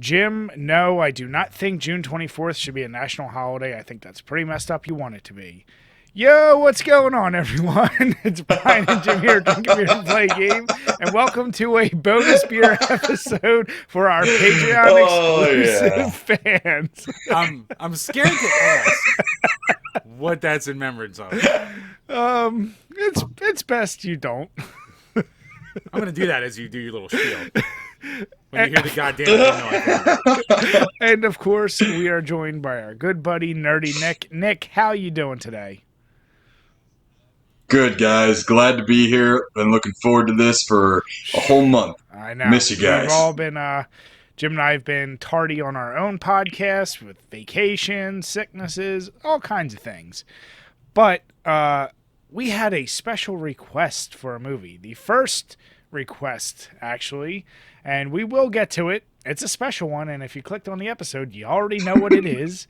Jim, no, I do not think June 24th should be a national holiday. I think that's pretty messed up. You want it to be. Yo, what's going on, everyone? It's Brian and Jim here, Drink a Beer and Play a Game, and welcome to a bonus beer episode for our Patreon exclusive fans. I'm scared to ask what that's in remembrance of. It's best you don't. I'm gonna do that as you do your little spiel. When you hear the goddamn And of course, we are joined by our good buddy, Nerdy Nick. Nick, how you doing today? Good, guys. Glad to be here. Been looking forward to this for a whole month. I know. Miss you guys. We've all been, Jim and I have been tardy on our own podcast with vacations, sicknesses, all kinds of things. But we had a special request for a movie. The first request, actually, and we will get to it. It's a special one, and if you clicked on the episode, you already know what it is.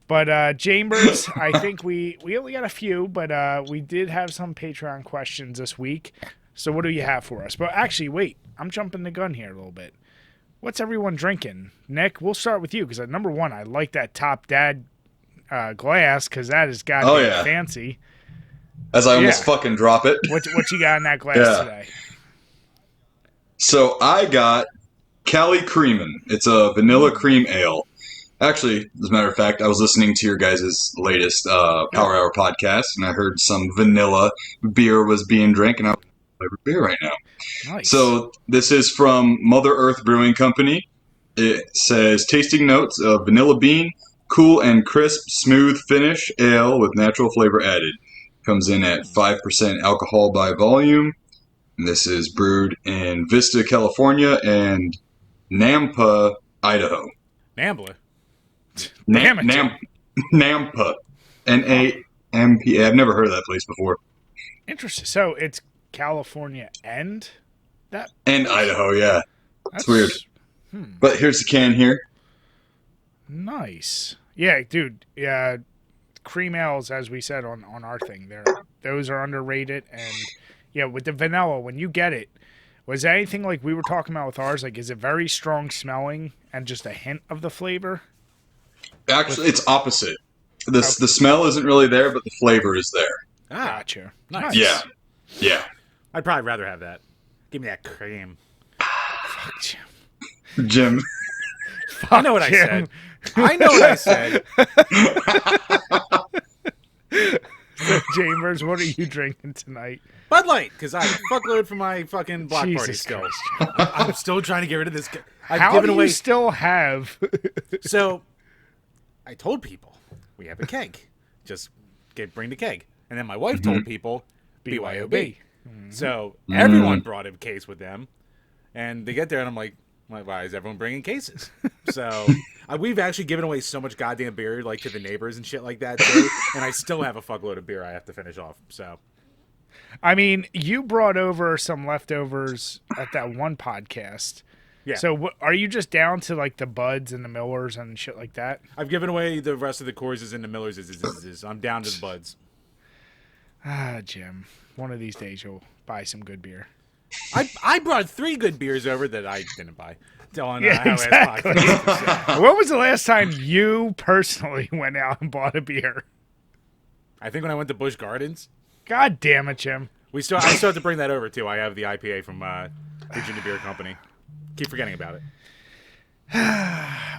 But Chambers, I think we only got a few, but we did have some Patreon questions this week. So what do you have for us? But actually, wait, I'm jumping the gun here a little bit. What's everyone drinking? Nick, we'll start with you, because number one, I like that Top Dad glass, because that is goddamn fancy. As I almost fucking drop it. What you got in that glass today? So I got Cali Creamin'. It's a vanilla cream ale. Actually, as a matter of fact, I was listening to your guys' latest Power Hour podcast, and I heard some vanilla beer was being drank, and I'm flavored beer right now. Nice. So this is from Mother Earth Brewing Company. It says, tasting notes of vanilla bean, cool and crisp, smooth finish ale with natural flavor added. Comes in at 5% alcohol by volume. And this is brewed in Vista, California, and Nampa, Idaho. Nambla. Nampa. N-A-M-P-A. I've never heard of that place before. Interesting. So it's California and that? And Idaho, yeah. That's weird. But here's the can here. Nice. Yeah, dude. Yeah, cream ales, as we said on our thing, those are underrated. And yeah, with the vanilla, when you get it, was there anything like we were talking about with ours? Like, is it very strong smelling and just a hint of the flavor? Actually, it's opposite. The smell isn't really there, but the flavor is there. Gotcha. Nice. Yeah. I'd probably rather have that. Give me that cream. Fuck Jim. I know what I said. So, Chambers, what are you drinking tonight? Bud Light, because I fuckload for my fucking block party Jesus still. I'm still trying to get rid of this. How do you still have? So, I told people we have a keg. Just bring the keg. And then my wife told people BYOB. So everyone brought a case with them. And they get there and I'm like, why is everyone bringing cases? So we've actually given away so much goddamn beer like to the neighbors and shit like that too. And I still have a fuckload of beer I have to finish off. So, I mean, you brought over some leftovers at that one podcast. Yeah. So are you just down to like the Buds and the Millers and shit like that? I've given away the rest of the Coors and the Millers. I'm down to the Buds. Jim, one of these days you'll buy some good beer. I brought 3 good beers over that I didn't buy. Exactly. When was the last time you personally went out and bought a beer? I think when I went to Busch Gardens. God damn it, Jim. I still have to bring that over too. I have the IPA from Virginia Beer Company. Keep forgetting about it.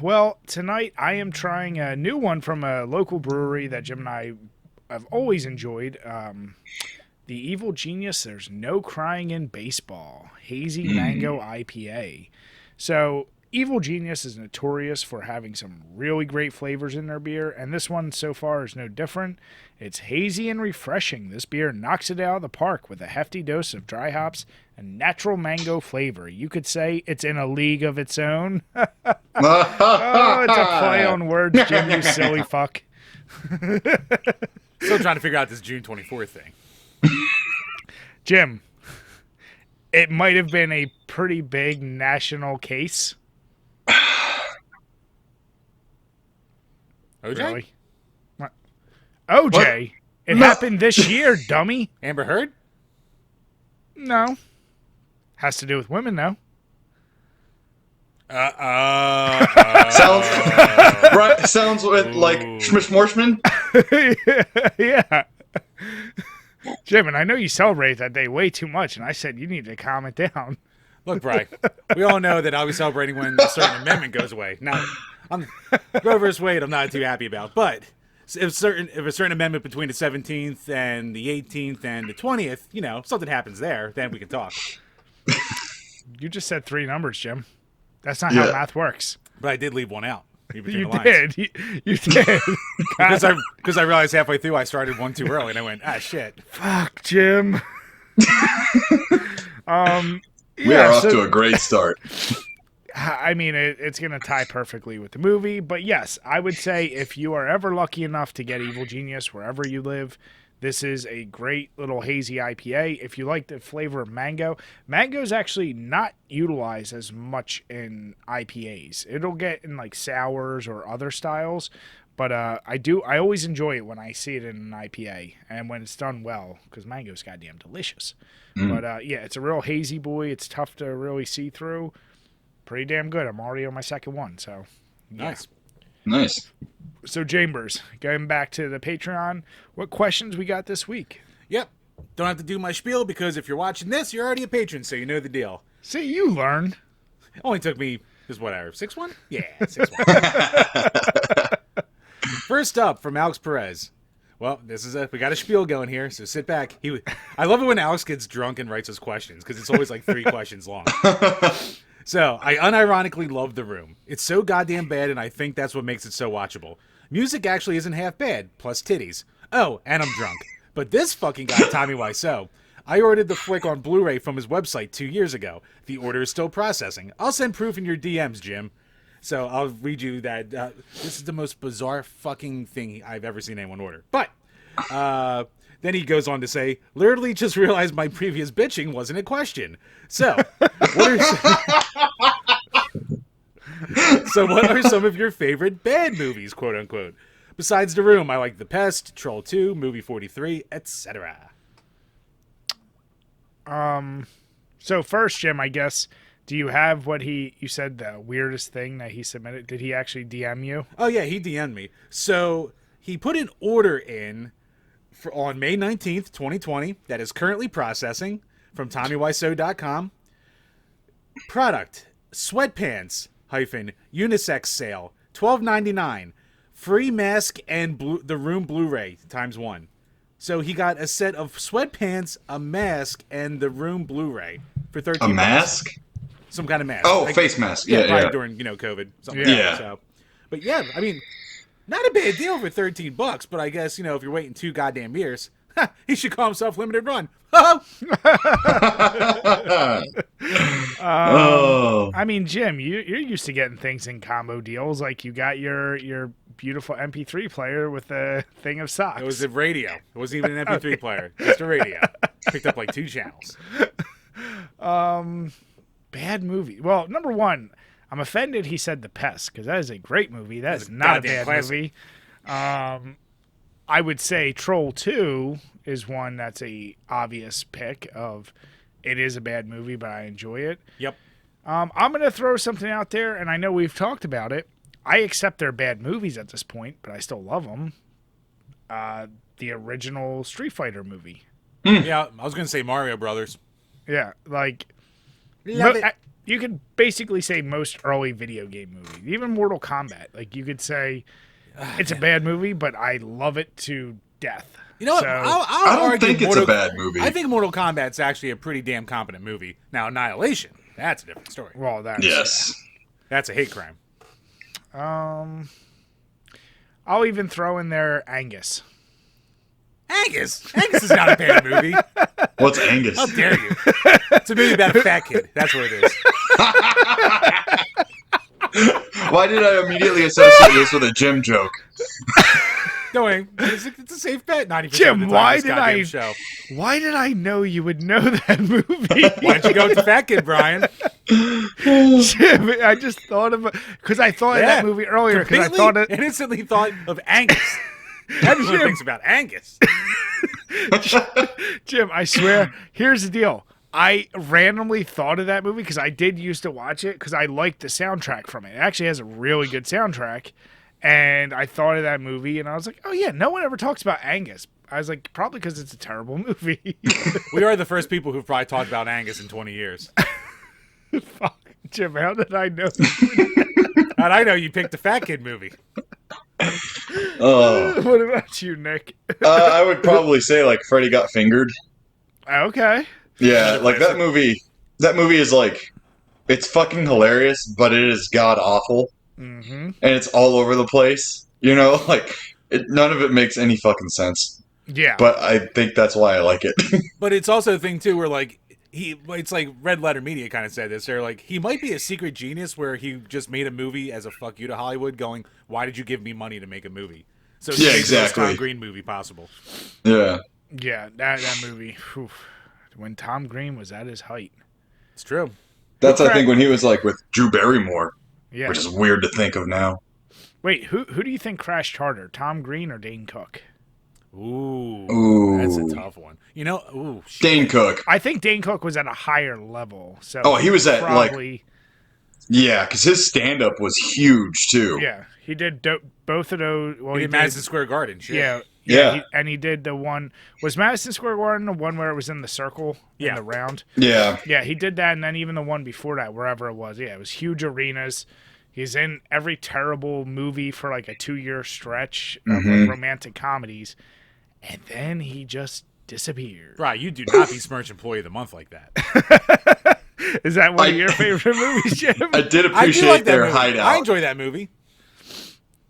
Well, tonight I am trying a new one from a local brewery that Jim and I have always enjoyed. The Evil Genius, There's No Crying in Baseball, Hazy Mango IPA. So, Evil Genius is notorious for having some really great flavors in their beer, and this one so far is no different. It's hazy and refreshing. This beer knocks it out of the park with a hefty dose of dry hops and natural mango flavor. You could say it's in a league of its own. Oh, it's a play on words, Jim, you silly fuck. Still trying to figure out this June 24th thing. Jim, it might have been a pretty big national case. OJ? Really? What? OJ? What? It happened this year, dummy. Amber Heard? No. Has to do with women, though. Uh-oh. sounds like Schmish Morshman. Yeah. Jim, and I know you celebrate that day way too much, and I said you need to calm it down. Look, Bry, we all know that I'll be celebrating when a certain amendment goes away. Now, Roe versus Wade, I'm not too happy about, but if a certain amendment between the 17th and the 18th and the 20th, if something happens there, then we can talk. You just said 3 numbers, Jim. That's not how math works. But I did leave one out. You did. You did. Because I realized halfway through I started one too early, and I went, shit. Fuck, Jim. We are off to a great start. I mean, it's going to tie perfectly with the movie. But yes, I would say if you are ever lucky enough to get Evil Genius wherever you live, this is a great little hazy IPA. If you like the flavor of mango is actually not utilized as much in IPAs. It'll get in like sours or other styles. But I always enjoy it when I see it in an IPA and when it's done well, because mango's goddamn delicious. But it's a real hazy boy. It's tough to really see through. Pretty damn good. I'm already on my second one, so yeah. Nice. So Chambers, going back to the Patreon, what questions we got this week? Yep. Don't have to do my spiel because if you're watching this, you're already a patron, so you know the deal. See, you learn. Only took me just whatever 6-1. Yeah, 6-1. First up from Alex Perez. Well, we got a spiel going here, so sit back. I love it when Alex gets drunk and writes us questions because it's always like 3 questions long. So, I unironically love The Room. It's so goddamn bad, and I think that's what makes it so watchable. Music actually isn't half bad, plus titties. Oh, and I'm drunk. But this fucking guy, Tommy Wiseau, I ordered the flick on Blu-ray from his website 2 years ago. The order is still processing. I'll send proof in your DMs, Jim. So, I'll read you that. This is the most bizarre fucking thing I've ever seen anyone order. But, then he goes on to say, literally just realized my previous bitching wasn't a question. So, what are some of your favorite bad movies, quote unquote? Besides The Room, I like The Pest, Troll 2, Movie 43, etc. So first, Jim, I guess, do you have what you said the weirdest thing that he submitted? Did he actually DM you? Oh, yeah, he DM'd me. So, he put an order in on May 19th, 2020, that is currently processing from TommyWiseau.com. Product, sweatpants, unisex sale, $12.99. Free mask and The Room Blu-ray ×1. So he got a set of sweatpants, a mask, and The Room Blu-ray for $13. A mask? Some kind of mask. Oh, face mask. Yeah. During, COVID. Something Yeah. like that, so. But yeah, I mean, not a bad deal for $13, but I guess, if you're waiting 2 goddamn years, he should call himself Limited Run. I mean, Jim, you're used to getting things in combo deals. Like you got your beautiful MP3 player with a thing of socks. It was a radio. It wasn't even an MP3 player. Just a radio. Picked up like 2 channels. Bad movie. Well, number one, I'm offended he said The Pest, because that is a great movie. That is not a bad movie. I would say Troll 2 is one that's a obvious pick of it is a bad movie, but I enjoy it. Yep. I'm going to throw something out there, and I know we've talked about it. I accept they're bad movies at this point, but I still love them. The original Street Fighter movie. Yeah, I was going to say Mario Brothers. Yeah, like... Love it. You could basically say most early video game movies, even Mortal Kombat. Like you could say it's a bad movie, but I love it to death. You know what? I don't think it's a bad movie. I think Mortal Kombat's actually a pretty damn competent movie. Now, Annihilation, that's a different story. Well, That's a hate crime. I'll even throw in there Angus. Angus is not a bad movie. What's Angus? How dare you? It's a movie about a fat kid. That's what it is. Why did I immediately associate this with a Jim joke? Don't worry. It's a safe bet. 90% Jim, of the time why did I know you would know that movie? Why don't you go with the fat kid, Brian? Jim, I just thought of because I thought of that movie earlier. Because I thought and instantly thought of Angus. Everyone thinks about Angus. Jim, I swear. Here's the deal. I randomly thought of that movie because I did used to watch it because I liked the soundtrack from it. It actually has a really good soundtrack. And I thought of that movie and I was like, oh yeah, no one ever talks about Angus. I was like, probably because it's a terrible movie. We are the first people who've probably talked about Angus in 20 years. Fuck, Jim, how did I know? How'd I know you picked the Fat Kid movie? What about you, Nick? I would probably say like Freddy Got Fingered. Okay. Yeah, like that movie. That movie is like, it's fucking hilarious, but it is god awful, Mm-hmm. and it's all over the place. You know, like none of it makes any fucking sense. Yeah. But I think that's why I like it. But it's also a thing too where like it's like Red Letter Media kind of said this. They're like, he might be a secret genius where he just made a movie as a fuck you to Hollywood, going, why did you give me money to make a movie? So Yeah, it's exactly. the most Tom Green movie possible. Yeah. Yeah, that movie. Whew, when Tom Green was at his height. It's true. That's I think when he was like with Drew Barrymore, Yeah. which is weird to think of now. Wait, who do you think crashed harder, Tom Green or Dane Cook? Ooh, that's a tough one. You know, shit. Dane Cook. I think Dane Cook was at a higher level. So Oh, he was at probably, Yeah, because his stand-up was huge too. yeah, he did both of those. Well, He did Madison Square Garden. Shit. Yeah. Yeah. And he did the one. Was Madison Square Garden the one where it was in the circle in the round? Yeah. Yeah, he did that, and then even the one before that, wherever it was. Yeah, it was huge arenas. He's in every terrible movie for like a 2-year stretch of like romantic comedies, and then he just disappeared. Right, you do not be Smirch Employee of the Month like that. Is that one of your favorite movies, Jim? I did I do appreciate like that their movie. hideout. I enjoy that movie.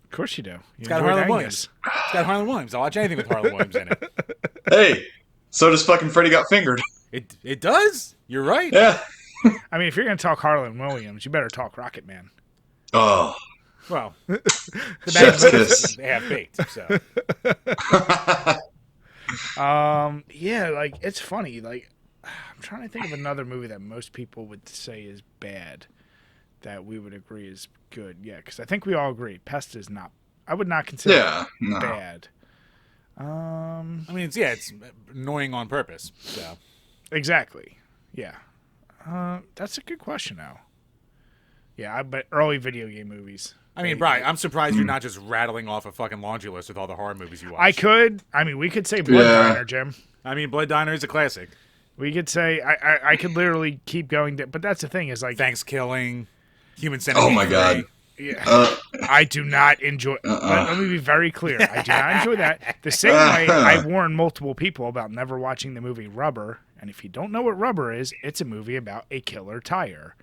Of course you do. It's got Harlan Williams. It's got Harlan Williams. I'll watch anything with Harlan Williams in it. Hey, so does fucking Freddy Got Fingered. It does. You're right. Yeah. I mean, if you're going to talk Harlan Williams, you better talk Rocket Man. Oh. Well, Chef's kiss. they have baked. So Yeah, like, it's funny. Like, I'm trying to think of another movie that most people would say is bad that we would agree is good. Yeah, because I think we all agree. Pest is not, I would not consider it bad. I mean, it's annoying on purpose. So Exactly. Yeah. That's a good question, though. Yeah, but early video game movies. I mean, Brian, I'm surprised you're not just rattling off a fucking laundry list with all the horror movies you watch. I mean, we could say Blood Diner, Jim. I mean, Blood Diner is a classic. We could say, I could literally keep going, but that's the thing is like... Thanksgiving, Human Centipede. Oh my God. Yeah. I do not enjoy... Let me be very clear. I do not enjoy that. The same way I warned multiple people about never watching the movie Rubber, and if you don't know what Rubber is, it's a movie about a killer tire.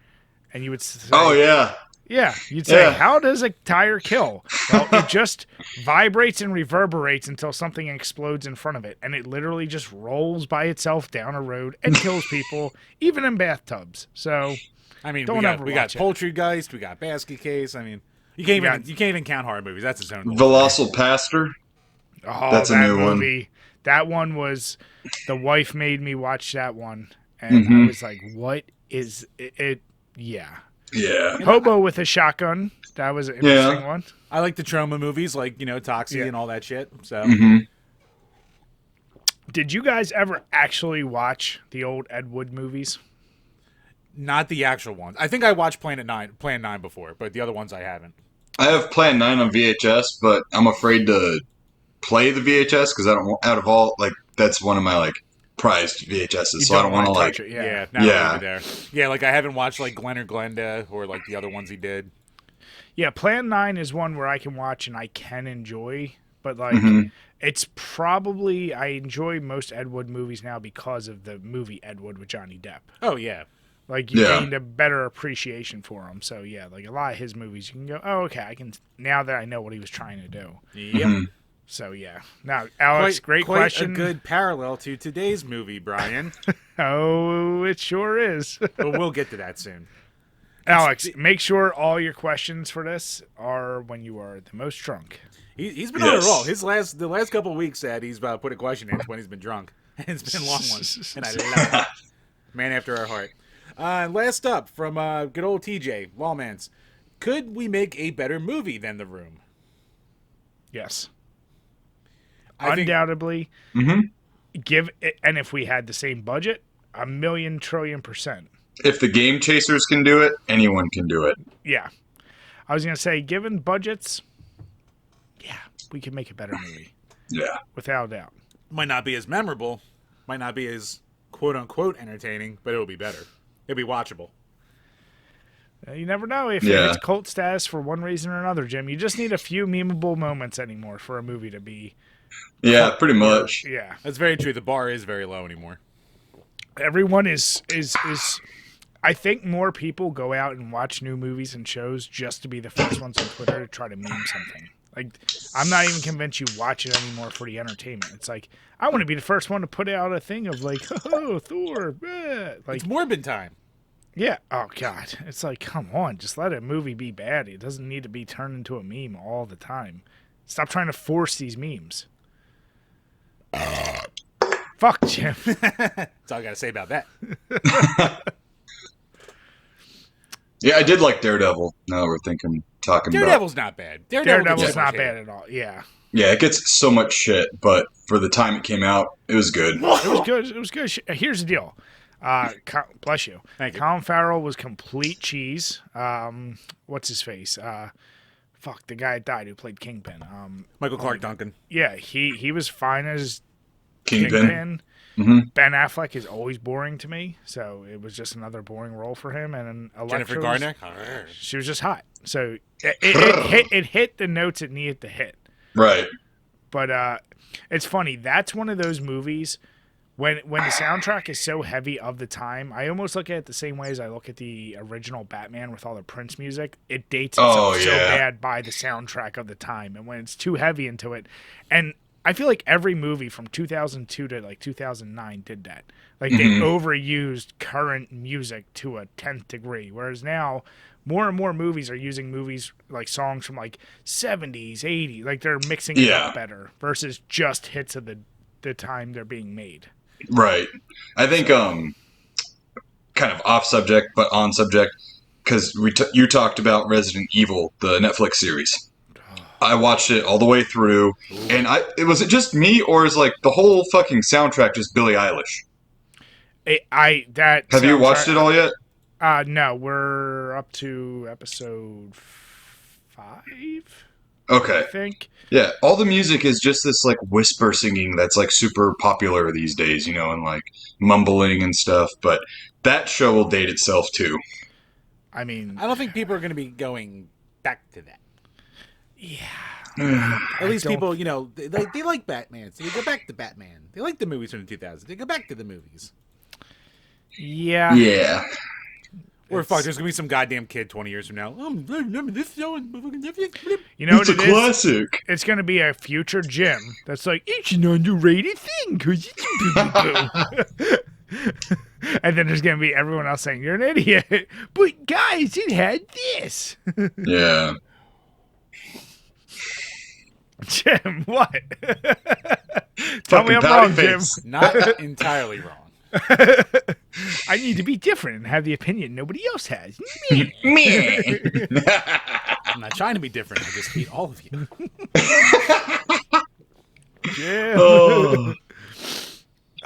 And you would say... Oh, yeah. Yeah, you'd say, how does a tire kill? Well, it just vibrates and reverberates until something explodes in front of it, and it literally just rolls by itself down a road and kills people, even in bathtubs. So, I mean, don't we got Poultrygeist, we got Basket Case. I mean, you can't even count horror movies. That's its own. Velocipaster. Oh, that's that a new movie. one. That one was, the wife made me watch that one, and I was like, what is it? Yeah. Yeah. Hobo with a Shotgun. That was an interesting one. I like the trauma movies, like, Toxie and all that shit. So, Did you guys ever actually watch the old Ed Wood movies? Not the actual ones. I think I watched Plan 9 before, but the other ones I haven't. I have Plan 9 on VHS, but I'm afraid to play the VHS because I don't want, out of all, like, that's one of my, like, prized VHSs, so I don't want to, like... it, there. Yeah, like, I haven't watched, like, Glenn or Glenda or, like, the other ones he did. Yeah, Plan 9 is one where I can watch and I can enjoy, but, like, it's probably... I enjoy most Ed Wood movies now because of the movie Ed Wood with Johnny Depp. Oh, yeah. Like, you gained a better appreciation for him. So, yeah, like, a lot of his movies, you can go, oh, okay, I can... Now that I know what he was trying to do. Yep. So, yeah. Now, Alex, great question. Quite a good parallel to today's movie, Brian. Oh, it sure is. But we'll get to that soon. Alex, make sure all your questions for this are when you are the most drunk. He's been on a roll. The last couple of weeks that he's put a question in when he's been drunk. And it's been long ones. And I love it. Man after our heart. Last up from good old TJ Wallmans. Could we make a better movie than The Room? Yes. Undoubtedly. Give it, and if we had the same budget, 1,000,000,000,000,000,000%. If the game chasers can do it, anyone can do it. Yeah. I was going to say, given budgets, yeah, we could make a better movie. Yeah. Without a doubt. Might not be as memorable, might not be as quote-unquote entertaining, but it'll be better. It'll be watchable. You never know if it's cult status for one reason or another, Jim. You just need a few memeable moments anymore for a movie to be... Yeah, pretty much. Yeah. That's very true. The bar is very low anymore. Everyone is I think more people go out and watch new movies and shows just to be the first ones on Twitter to try to meme something. Like, I'm not even convinced you watch it anymore for the entertainment. It's like, I want to be the first one to put out a thing of like, oh, Thor. Like, it's morbid time. Yeah. Oh, God. It's like, come on. Just let a movie be bad. It doesn't need to be turned into a meme all the time. Stop trying to force these memes. Fuck, Jim. That's all I got to say about that. Yeah, I did like Daredevil. Now we're talking Daredevil's not bad. Daredevil's not bad at all. Yeah. Yeah, it gets so much shit, but for the time it came out, it was good. It was good. It was good. Here's the deal. Bless you. Thank you. Colin Farrell was complete cheese. What's his face? The guy that died who played Kingpin. Michael Clark Duncan. Yeah, he was fine as Kingpin. Ben Affleck is always boring to me, so it was just another boring role for him. And then Jennifer Garner. She was just hot. So it hit the notes it needed to hit. Right. But it's funny. That's one of those movies when the soundtrack is so heavy of the time. I almost look at it the same way as I look at the original Batman with all the Prince music. It dates itself so bad by the soundtrack of the time, and when it's too heavy into it, and I feel like every movie from 2002 to like 2009 did that. Like they overused current music to a 10th degree, whereas now more and more movies are using like songs from like 70s, 80s. Like they're mixing it up better versus just hits of the time they're being made. Right. I think kind of off subject but on subject, because you talked about Resident Evil, the Netflix series. I watched it all the way through, and was it just me, or is like the whole fucking soundtrack just Billie Eilish? Have you watched it all yet? No, we're up to episode 5. Okay. I think. Yeah, all the music is just this like whisper singing that's like super popular these days, and like mumbling and stuff. But that show will date itself too. I mean, I don't think people are going to be going back to that. Yeah. At least people, they like Batman, so they go back to Batman. They like the movies from the 2000s. They go back to the movies. Yeah. Yeah. Or fuck, there's gonna be some goddamn kid 20 years from now. Remember this show? You know it's what a classic. It's gonna be a future Jim that's like, it's an underrated thing because it's and then there's gonna be everyone else saying you're an idiot. But guys, it had this. Yeah. Jim, what? Tell me I'm wrong, Jim. Not entirely wrong. I need to be different and have the opinion nobody else has. Me. I'm not trying to be different. I just hate all of you. Yeah. Oh.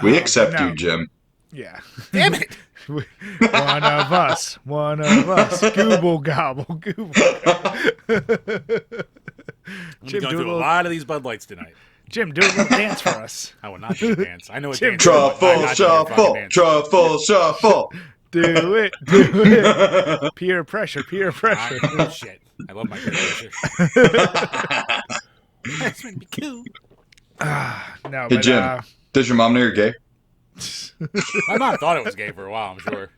We accept you, Jim. Yeah. Damn it. One of us. Google gobble. Google. I'm going through a lot of these Bud Lights tonight. Jim, do a little dance for us. I will not do a dance. I know a Jim, dance. Truffle. Do it. Peer pressure. Oh, shit. I love my peer pressure. That's going to be cool. No, hey, Jim, does your mom know you're gay? My mom thought it was gay for a while, I'm sure.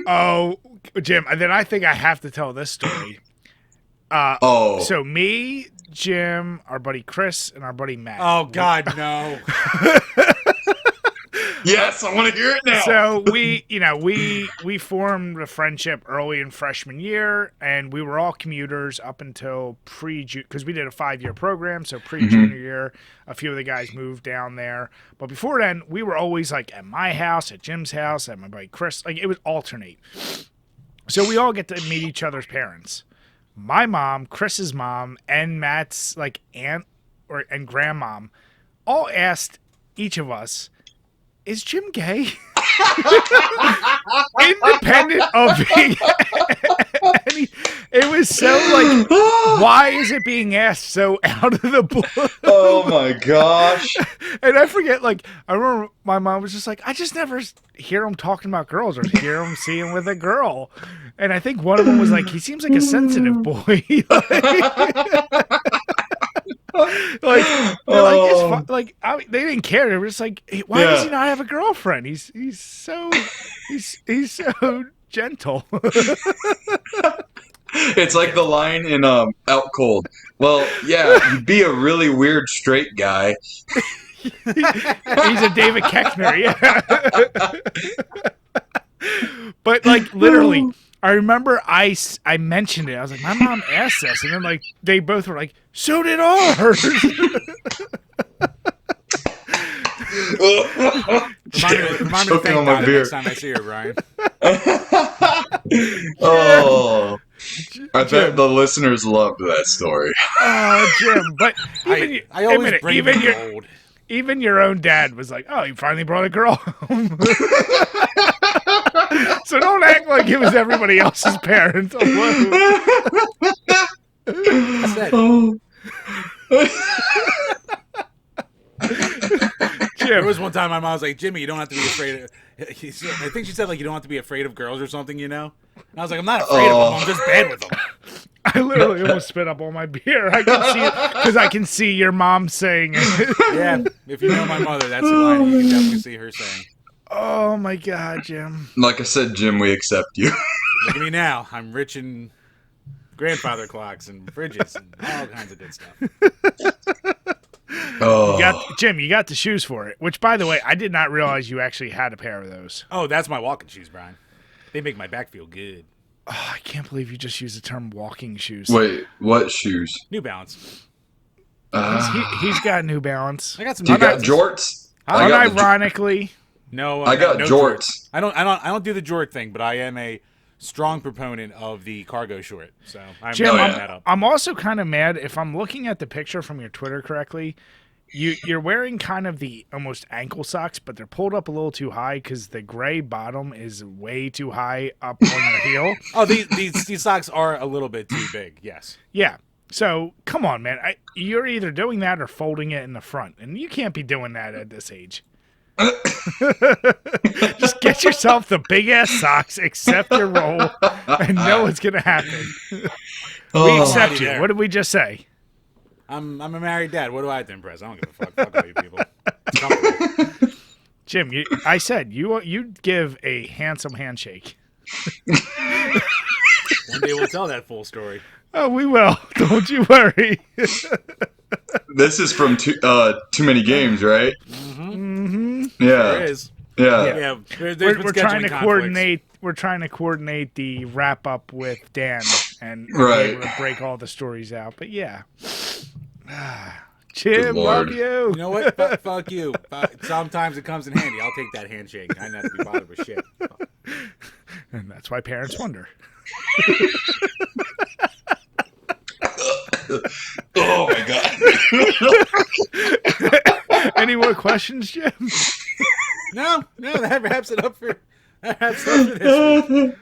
Oh, Jim, then I think I have to tell this story. So me, Jim, our buddy Chris, and our buddy Matt. Oh, God, no. Yes, I want to hear it now. So we formed a friendship early in freshman year, and we were all commuters up until because we did a 5-year program, so pre-junior year, a few of the guys moved down there. But before then, we were always like at my house, at Jim's house, at my buddy Chris. Like it would alternate. So we all get to meet each other's parents. My mom, Chris's mom, and Matt's like aunt and grandmom all asked each of us, "Is Jim gay?" independent of being any. It was so like, why is it being asked so out of the blue? Oh my gosh. And I forget, like, I remember my mom was just like, I just never hear him talking about girls or hear him seeing with a girl. And I think one of them was like, he seems like a sensitive boy. They didn't care. They were just like, hey, why does he not have a girlfriend? He's so gentle. It's like the line in Out Cold. Well, yeah, you'd be a really weird straight guy. He's a David Koechner, yeah. But like literally, I remember I mentioned it. I was like, my mom asked this, and then like they both were like, so did ours. Remind me to thank God next time I see her, Brian. Oh, I bet the listeners loved that story. Jim, but I always bring gold. Even your own dad was like, oh, you finally brought a girl home. So don't act like it was everybody else's parents. I said. There was one time my mom was like, Jimmy, you don't have to be afraid of... I think she said, like, you don't have to be afraid of girls or something, you know? And I was like, I'm not afraid of them. I'm just bad with them. I literally almost spit up all my beer. I can see it because I can see your mom saying it. Yeah, if you know my mother, that's the line you can definitely see her saying. Oh, my God, Jim. Like I said, Jim, we accept you. Look at me now. I'm rich in grandfather clocks and fridges and all kinds of good stuff. Jim, you got the shoes for it, which, by the way, I did not realize you actually had a pair of those. Oh, that's my walking shoes, Brian. They make my back feel good. Oh, I can't believe you just used the term walking shoes. Wait, what shoes? New Balance. He's got New Balance. I got some. You got jorts? Unironically, no. I got jorts. I don't do the jort thing, but I am a strong proponent of the cargo short. So I'm Jim, that up. I'm also kind of mad if I'm looking at the picture from your Twitter correctly. You're wearing kind of the almost ankle socks, but they're pulled up a little too high because the gray bottom is way too high up on your heel. Oh, these socks are a little bit too big. Yes. Yeah. So come on, man. You're either doing that or folding it in the front, and you can't be doing that at this age. Just get yourself the big ass socks, accept your role, and know what's gonna happen. We accept you. What did we just say? I'm a married dad. What do I have to impress? I don't give a fuck. Fuck all you people. Jim, I said you give a handsome handshake. One day we'll tell that full story. Oh, we will. Don't you worry. This is from Too Many Games, right? Mm-hmm. Yeah. There is. Yeah. We're trying to coordinate. We're trying to coordinate the wrap up with Dan and be able to break all the stories out. But yeah, Jim, love you. You know what? Fuck you. Sometimes it comes in handy. I'll take that handshake. I don't have to be bothered with shit. And that's why parents wonder. Oh my God. Any more questions, Jim? No, that wraps it up for this week.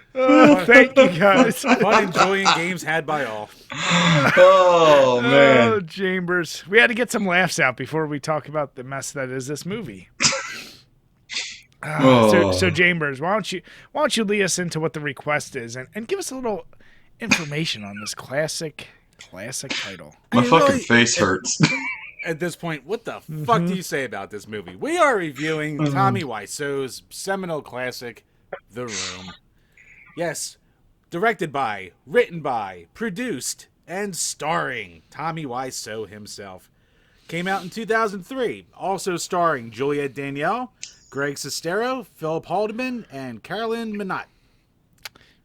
Thank you, guys. Fun, enjoying games had by all. Oh, man. Oh, Chambers. We had to get some laughs out before we talk about the mess that is this movie. So Chambers, why don't you lead us into what the request is and give us a little information on this classic title. My fucking face hurts. At this point, what the fuck do you say about this movie? We are reviewing Tommy Wiseau's seminal classic, The Room. Yes, directed by, written by, produced, and starring Tommy Wiseau himself. Came out in 2003, also starring Juliette Danielle, Greg Sestero, Philip Haldeman, and Carolyn Minot.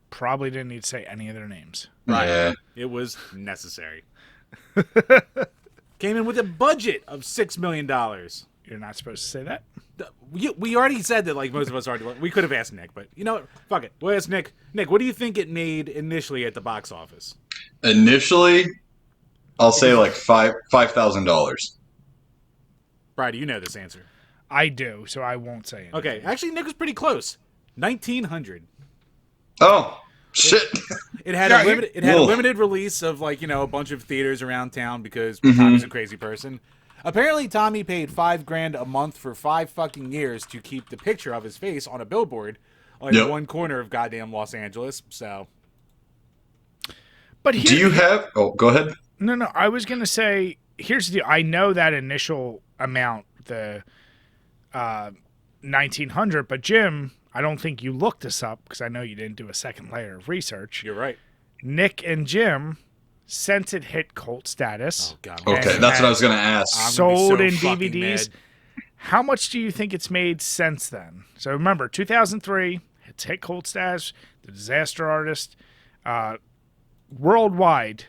Probably didn't need to say any of their names. Right. Yeah. It was necessary. Came in with a budget of $6 million. You're not supposed to say that? We already said that, like most of us already. We could have asked Nick, but you know what? Fuck it. We'll ask Nick. Nick, what do you think it made initially at the box office? Initially, I'll say like $5,000. Brady, you know this answer. I do, so I won't say anything. Okay, actually, Nick was pretty close. 1900. Oh, shit. It had Yeah, a limited release of a bunch of theaters around town because Mm-hmm. Tommy's a crazy person. Apparently, Tommy paid $5,000 a month for 5 fucking years to keep the picture of his face on a billboard on Yep. one corner of goddamn Los Angeles. So, But Do you have... Oh, go ahead. No. I was gonna say, here's the deal. I know that initial amount, the 1,900. But Jim, I don't think you looked this up because I know you didn't do a second layer of research. you're right. Nick and Jim, since it hit cult status, Oh, God. Okay, and that's what I was going to ask. I'm gonna be sold so in fucking DVDs. mad. How much do you think it's made since then? So remember, 2003, it's hit cult status, The Disaster Artist, worldwide.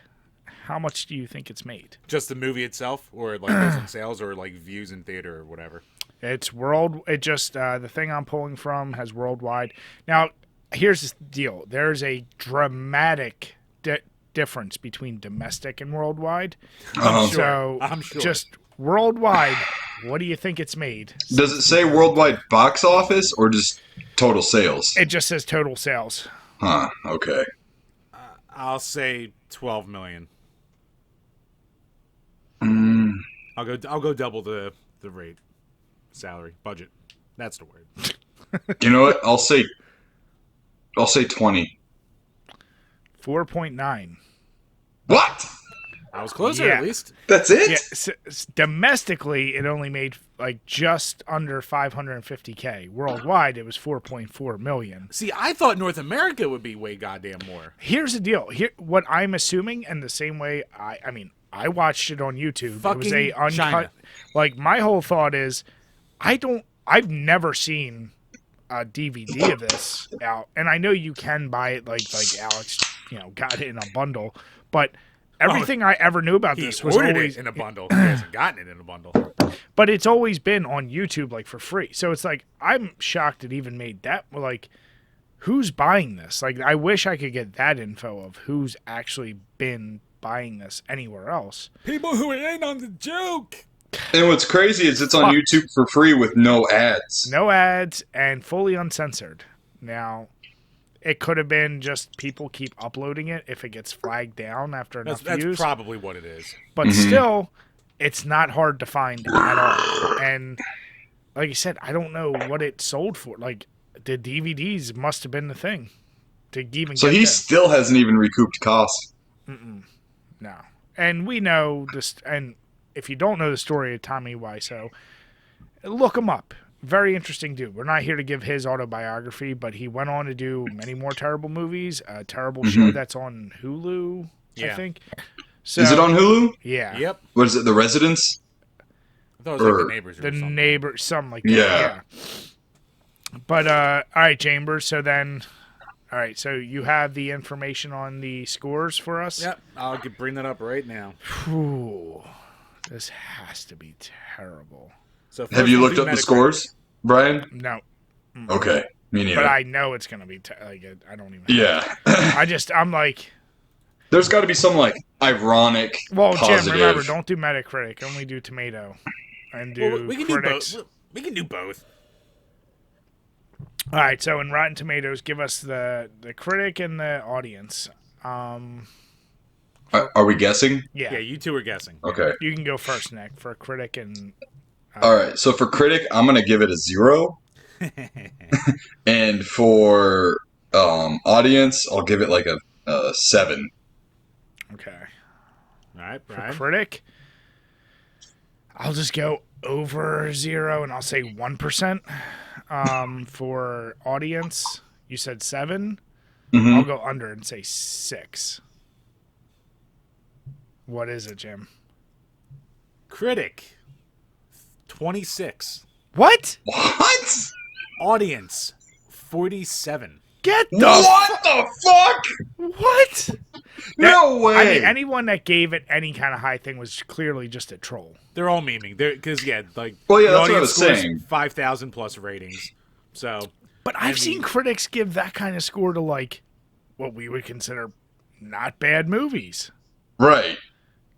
How much do you think it's made? Just the movie itself, or those in sales, or views in theater, or whatever. It's It just the thing I'm pulling from has worldwide. Now, here's the deal: there's a dramatic difference between domestic and worldwide. So, I'm sure. just worldwide, what do you think it's made? Does it say worldwide box office or just total sales? It just says total sales. Huh, okay. I'll say 12 million. Mm, I'll go double the rate, salary, budget. That's the word. you know what? I'll say 20. 4.9. What? I was closer Yeah. at least. That's it? Yeah, domestically, it only made just under 550K. Worldwide, it was 4.4 million. See, I thought North America would be way goddamn more. Here's the deal. What I'm assuming, and the same way I watched it on YouTube. It was a Fucking uncut. China. My whole thought is, I've never seen a DVD of this out, and I know you can buy it like Alex, got it in a bundle, but everything I ever knew about He this was ordered always it in a bundle. He hasn't gotten it in a bundle. But it's always been on YouTube, for free. So it's I'm shocked it even made that. Who's buying this? I wish I could get that info of who's actually been buying this anywhere else. People who ain't on the joke. And what's crazy is it's on YouTube for free with no ads. No ads and fully uncensored. Now, it could have been just people keep uploading it if it gets flagged down after enough That's views. probably what it is. But still, it's not hard to find at all. And like you said, I don't know what it sold for. The DVDs must have been the thing to even So get he there. still hasn't even recouped costs. No. And we know this. And if you don't know the story of Tommy Wiseau, look him up. Very interesting dude. We're not here to give his autobiography, but he went on to do many more terrible movies. A terrible show that's on Hulu, I Yeah. think. So, Is it on Hulu? Yeah. Yep. What is it, The Residence? I thought it was Or- The Neighbors or The something. neighbor, something like that. Yeah. But, all right, Chambers. So then, all right. So you have the information on the scores for us? Yep. I'll bring that up right now. Whew. This has to be terrible. So Have you looked up the scores, Brian? No. Okay, me neither. But I know it's going to be, I don't even. Yeah. I'm like, There's got to be some, ironic well, positive. Jim, remember, don't do Metacritic. Only do Tomato. And do Well, we can critics. do both. We can do both. All right, so in Rotten Tomatoes, give us the critic and the audience. Are we guessing? Yeah, Yeah, you two are guessing. Okay. you can go first, Nick, for critic and All right. So for critic, I'm going to give it a 0. And for audience, I'll give it a 7. okay. All right, For Brian. critic, I'll just go over 0 and I'll say 1%. For audience, you said 7. Mhm. I'll go under and say 6. What is it, Jim? Critic, 26. What? What? Audience, 47. Get the What the fuck? what? No way. I mean, anyone that gave it any kind of high thing was clearly just a troll. They're all memeing. Because, Well, yeah, the that's what I audience was scores saying. 5,000 plus ratings. So, But I've seen critics give that kind of score to what we would consider not bad movies. Right.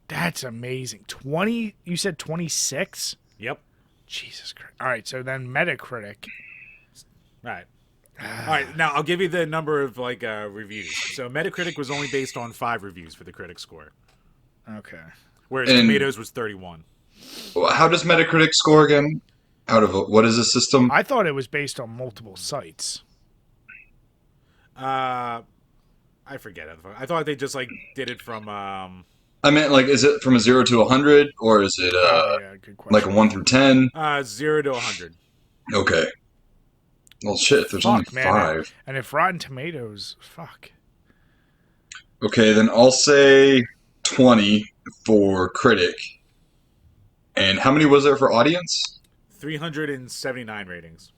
That's amazing. 20, you said 26? yep. Jesus Christ. All right, so then Metacritic. Right. All right. Now I'll give you the number of reviews. So Metacritic was only based on 5 reviews for the critic score, Okay. whereas And- Tomatoes was 31. How does Metacritic score again? What is the system? I thought it was based on multiple sites. I forget it. I thought they just did it from. I meant, is it from a 0 to 100, or is it Yeah, good question. like a 1 through 10? 0 to 100. Okay. Well, shit. If there's only 5. And if Rotten Tomatoes, fuck. Okay, then I'll say 20 for critic. And how many was there for audience? 379 ratings.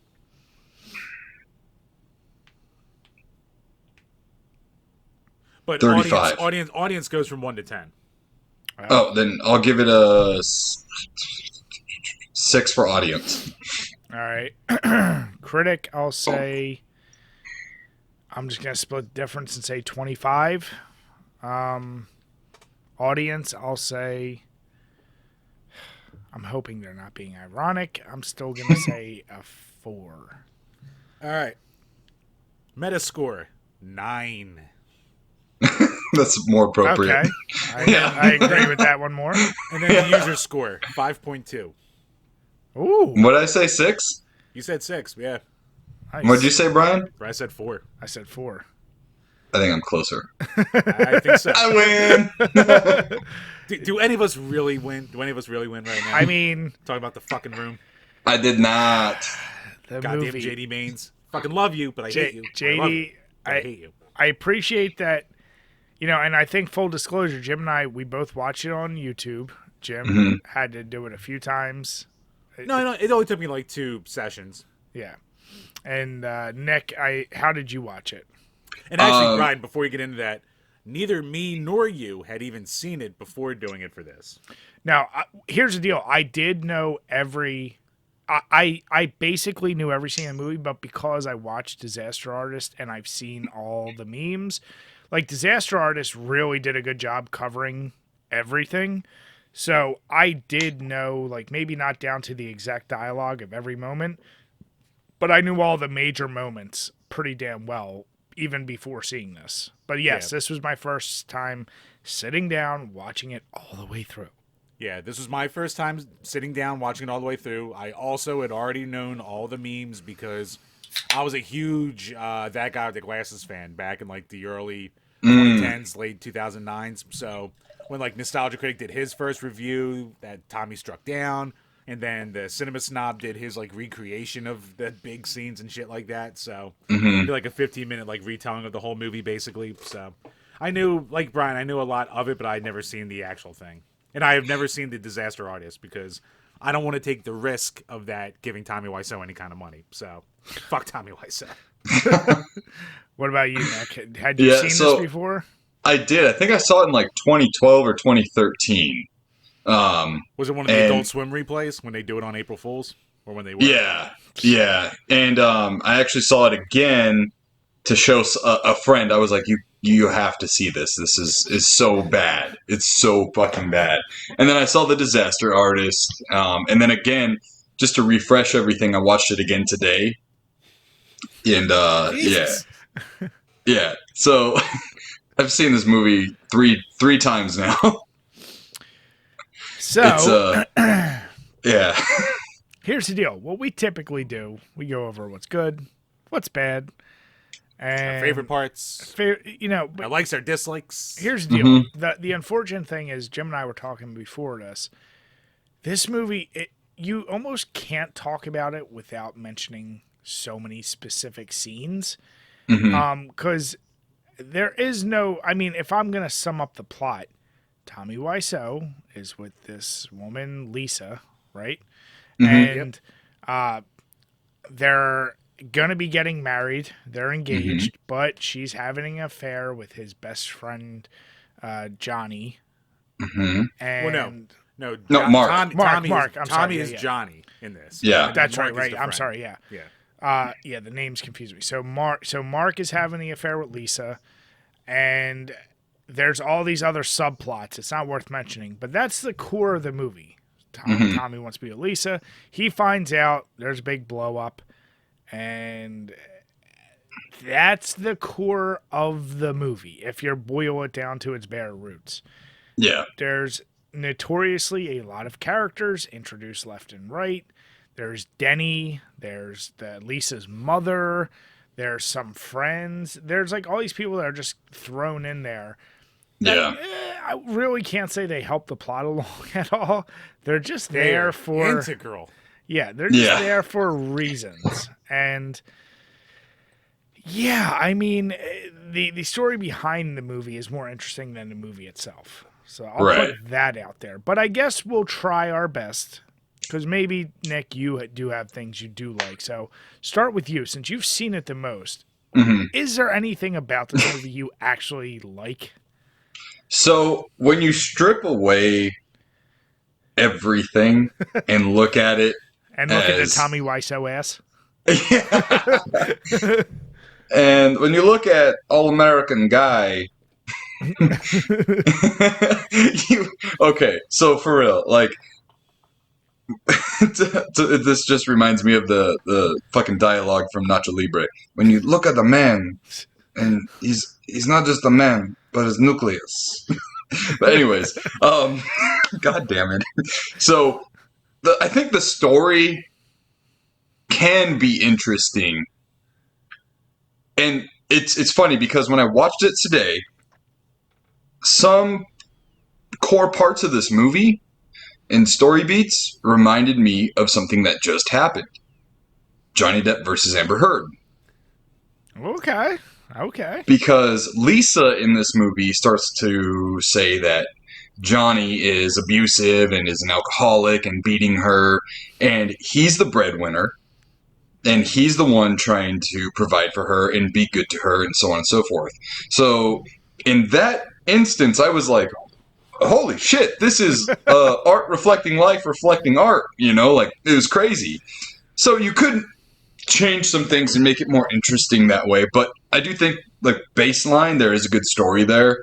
But 35. audience goes from 1 to 10. Oh, then I'll give it a 6 for audience. All right. Critic, I'll say. I'm just going to split the difference and say 25. Audience, I'll say. I'm hoping they're not being ironic. I'm still going to say a 4. All right. Metascore 9. That's more appropriate. Okay. I agree with that one more. And then the user score 5.2. Ooh. What did I say, 6? You said 6, yeah. Nice. What did you say, Brian? I said 4. I said 4. I think I'm closer. I think so. I win! Do any of us really win? Do any of us really win right now? I mean, talking about the fucking room. I did not. the Goddamn movie. JD Maines. Fucking love you, but I hate you. I love you, JD, but I hate you. I appreciate that, and I think full disclosure, Jim and I, we both watched it on YouTube. Jim had to do it a few times. No, it only took me 2 sessions. Yeah. And Nick, how did you watch it? And actually, Brian, before you get into that, neither me nor you had even seen it before doing it for this. Now, here's the deal. I did know I basically knew every scene in the movie, but because I watched Disaster Artist and I've seen all the memes, Disaster Artist really did a good job covering everything. So I did know, maybe not down to the exact dialogue of every moment, but I knew all the major moments pretty damn well, even before seeing this. But yes, This was my first time sitting down, watching it all the way through. Yeah, this was my first time sitting down, watching it all the way through. I also had already known all the memes because I was a huge That Guy with the Glasses fan back in the early 2010s, late 2009s. So when Nostalgia Critic did his first review, that Tommy Struck Down, and then the Cinema Snob did his recreation of the big scenes and shit like that. So it'd be a 15-minute retelling of the whole movie basically. So I knew, Brian, I knew a lot of it, but I'd never seen the actual thing. And I have never seen the Disaster Artist because I don't want to take the risk of that giving Tommy Wiseau any kind of money. So fuck Tommy Wiseau. What about you, Nick? Had you seen this before? I did. I think I saw it in 2012 or 2013. Was it one of the Adult Swim replays when they do it on April Fools? Or when they were? Yeah. And I actually saw it again to show a friend. I was like, you have to see this. This is so bad. It's so fucking bad. And then I saw The Disaster Artist. And then again, just to refresh everything, I watched it again today. And yeah. So I've seen this movie three times now. So yeah. Here's the deal. What we typically do, we go over what's good, what's bad, and our favorite parts. Our likes, our dislikes. Here's the deal. The unfortunate thing is, Jim and I were talking before this. This movie, you almost can't talk about it without mentioning so many specific scenes. Because there is no, if I'm going to sum up the plot, Tommy Wiseau is with this woman, Lisa, right? And they're going to be getting married. They're engaged, but she's having an affair with his best friend, Johnny. And Mark. Tommy is Johnny in this. Yeah. That's right. I'm sorry. Yeah. The names confuse me. So Mark is having the affair with Lisa, and there's all these other subplots. It's not worth mentioning, but that's the core of the movie. Tommy wants to be with Lisa. He finds out there's a big blow up, and that's the core of the movie. If you boil it down to its bare roots, there's notoriously a lot of characters introduced left and right. There's Denny. There's Lisa's mother. There's some friends. There's like all these people that are just thrown in there. I really can't say they help the plot along at all. They're just there for integral. Yeah, they're just there for reasons. And I mean, the story behind the movie is more interesting than the movie itself. So I'll put that out there. But I guess we'll try our best. Because maybe, Nick, you do have things you do like. So start with you. Since you've seen it the most, is there anything about this movie you actually like? So when you strip away everything and look at it and look at the Tommy Wiseau ass. And when you look at All-American Guy, okay, so for real, like, this just reminds me of the fucking dialogue from Nacho Libre. When you look at the man, and he's not just a man, but his nucleus. But anyways, god damn it. So I think the story can be interesting, and it's funny because when I watched it today, some core parts of this movie and story beats reminded me of something that just happened. Johnny Depp versus Amber Heard. Okay. Because Lisa in this movie starts to say that Johnny is abusive and is an alcoholic and beating her, and he's the breadwinner, and he's the one trying to provide for her and be good to her and so on and so forth. So in that instance, I was like, holy shit, this is art reflecting life, reflecting art, like, it was crazy. So you could change some things and make it more interesting that way, but I do think, like, baseline, there is a good story there.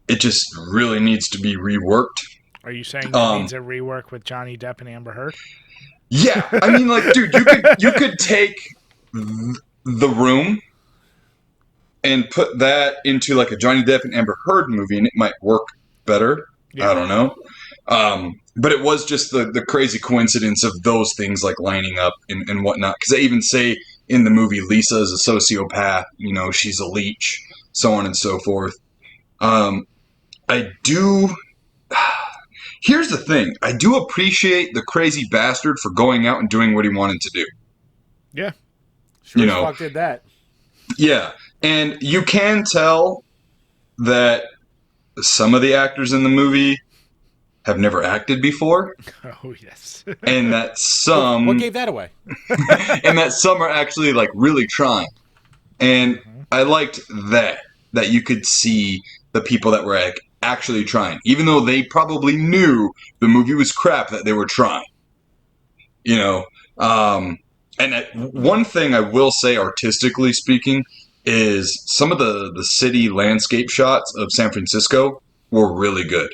It just really needs to be reworked. Are you saying it needs a rework with Johnny Depp and Amber Heard? Yeah, I mean, like, dude, you could take The Room and put that into, like, a Johnny Depp and Amber Heard movie, and it might work better. Yeah. I don't know. But it was just the crazy coincidence of those things, like, lining up and whatnot. Because they even say in the movie, Lisa is a sociopath. She's a leech, so on and so forth. Here's the thing. I do appreciate the crazy bastard for going out and doing what he wanted to do. Yeah. Sure as fuck did that. Yeah. And you can tell that some of the actors in the movie have never acted before. Oh, yes. And that some... What gave that away? And that some are actually, like, really trying. And I liked that you could see the people that were actually trying. Even though they probably knew the movie was crap, that they were trying. And one thing I will say, artistically speaking, is some of the city landscape shots of San Francisco were really good.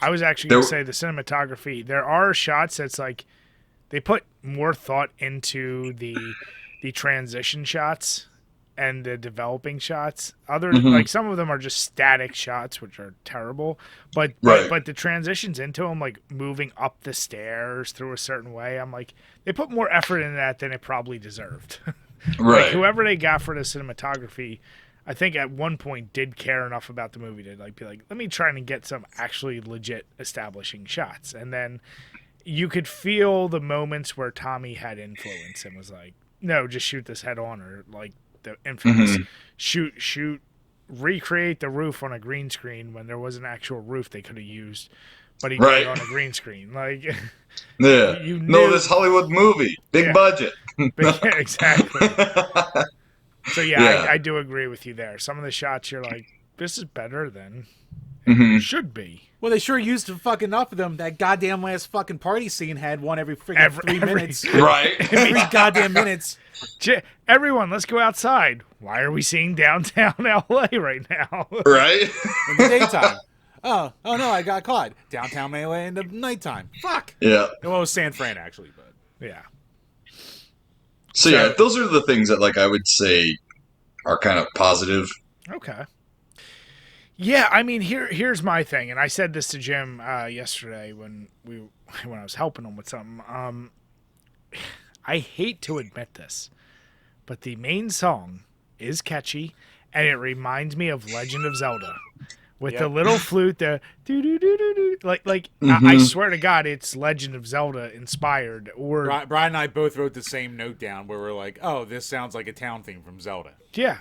I was actually going to say the cinematography. There are shots that's like they put more thought into the transition shots and the developing shots. Like some of them are just static shots, which are terrible. But the transitions into them, like moving up the stairs through a certain way, I'm like, they put more effort in that than it probably deserved. Right. Like whoever they got for the cinematography, I think at one point did care enough about the movie to be like, let me try and get some actually legit establishing shots. And then you could feel the moments where Tommy had influence and was like, no, just shoot this head on, or like the infamous shoot, recreate the roof on a green screen when there was an actual roof they could have used, but he did it on a green screen. Like, yeah, this Hollywood movie, big budget. Exactly. So I do agree with you there. Some of the shots you're like, this is better than it should be. Well, they sure used fucking enough of them. That goddamn last fucking party scene had one every freaking 3 minutes. Right. 3 goddamn minutes. Everyone, let's go outside. Why are we seeing downtown LA right now? Right. In the daytime. oh no, I got caught. Downtown melee in the nighttime. Fuck. Yeah. Well, it was San Fran, actually, but. Yeah. So yeah, those are the things that like I would say are kind of positive. Okay. Yeah, I mean, here's my thing, and I said this to Jim yesterday when I was helping him with something. I hate to admit this, but the main song is catchy, and it reminds me of Legend of Zelda with the little flute, the do do do do do. Like I swear to God, it's Legend of Zelda inspired. Or Brian and I both wrote the same note down where we're like, "Oh, this sounds like a town theme from Zelda." Yeah,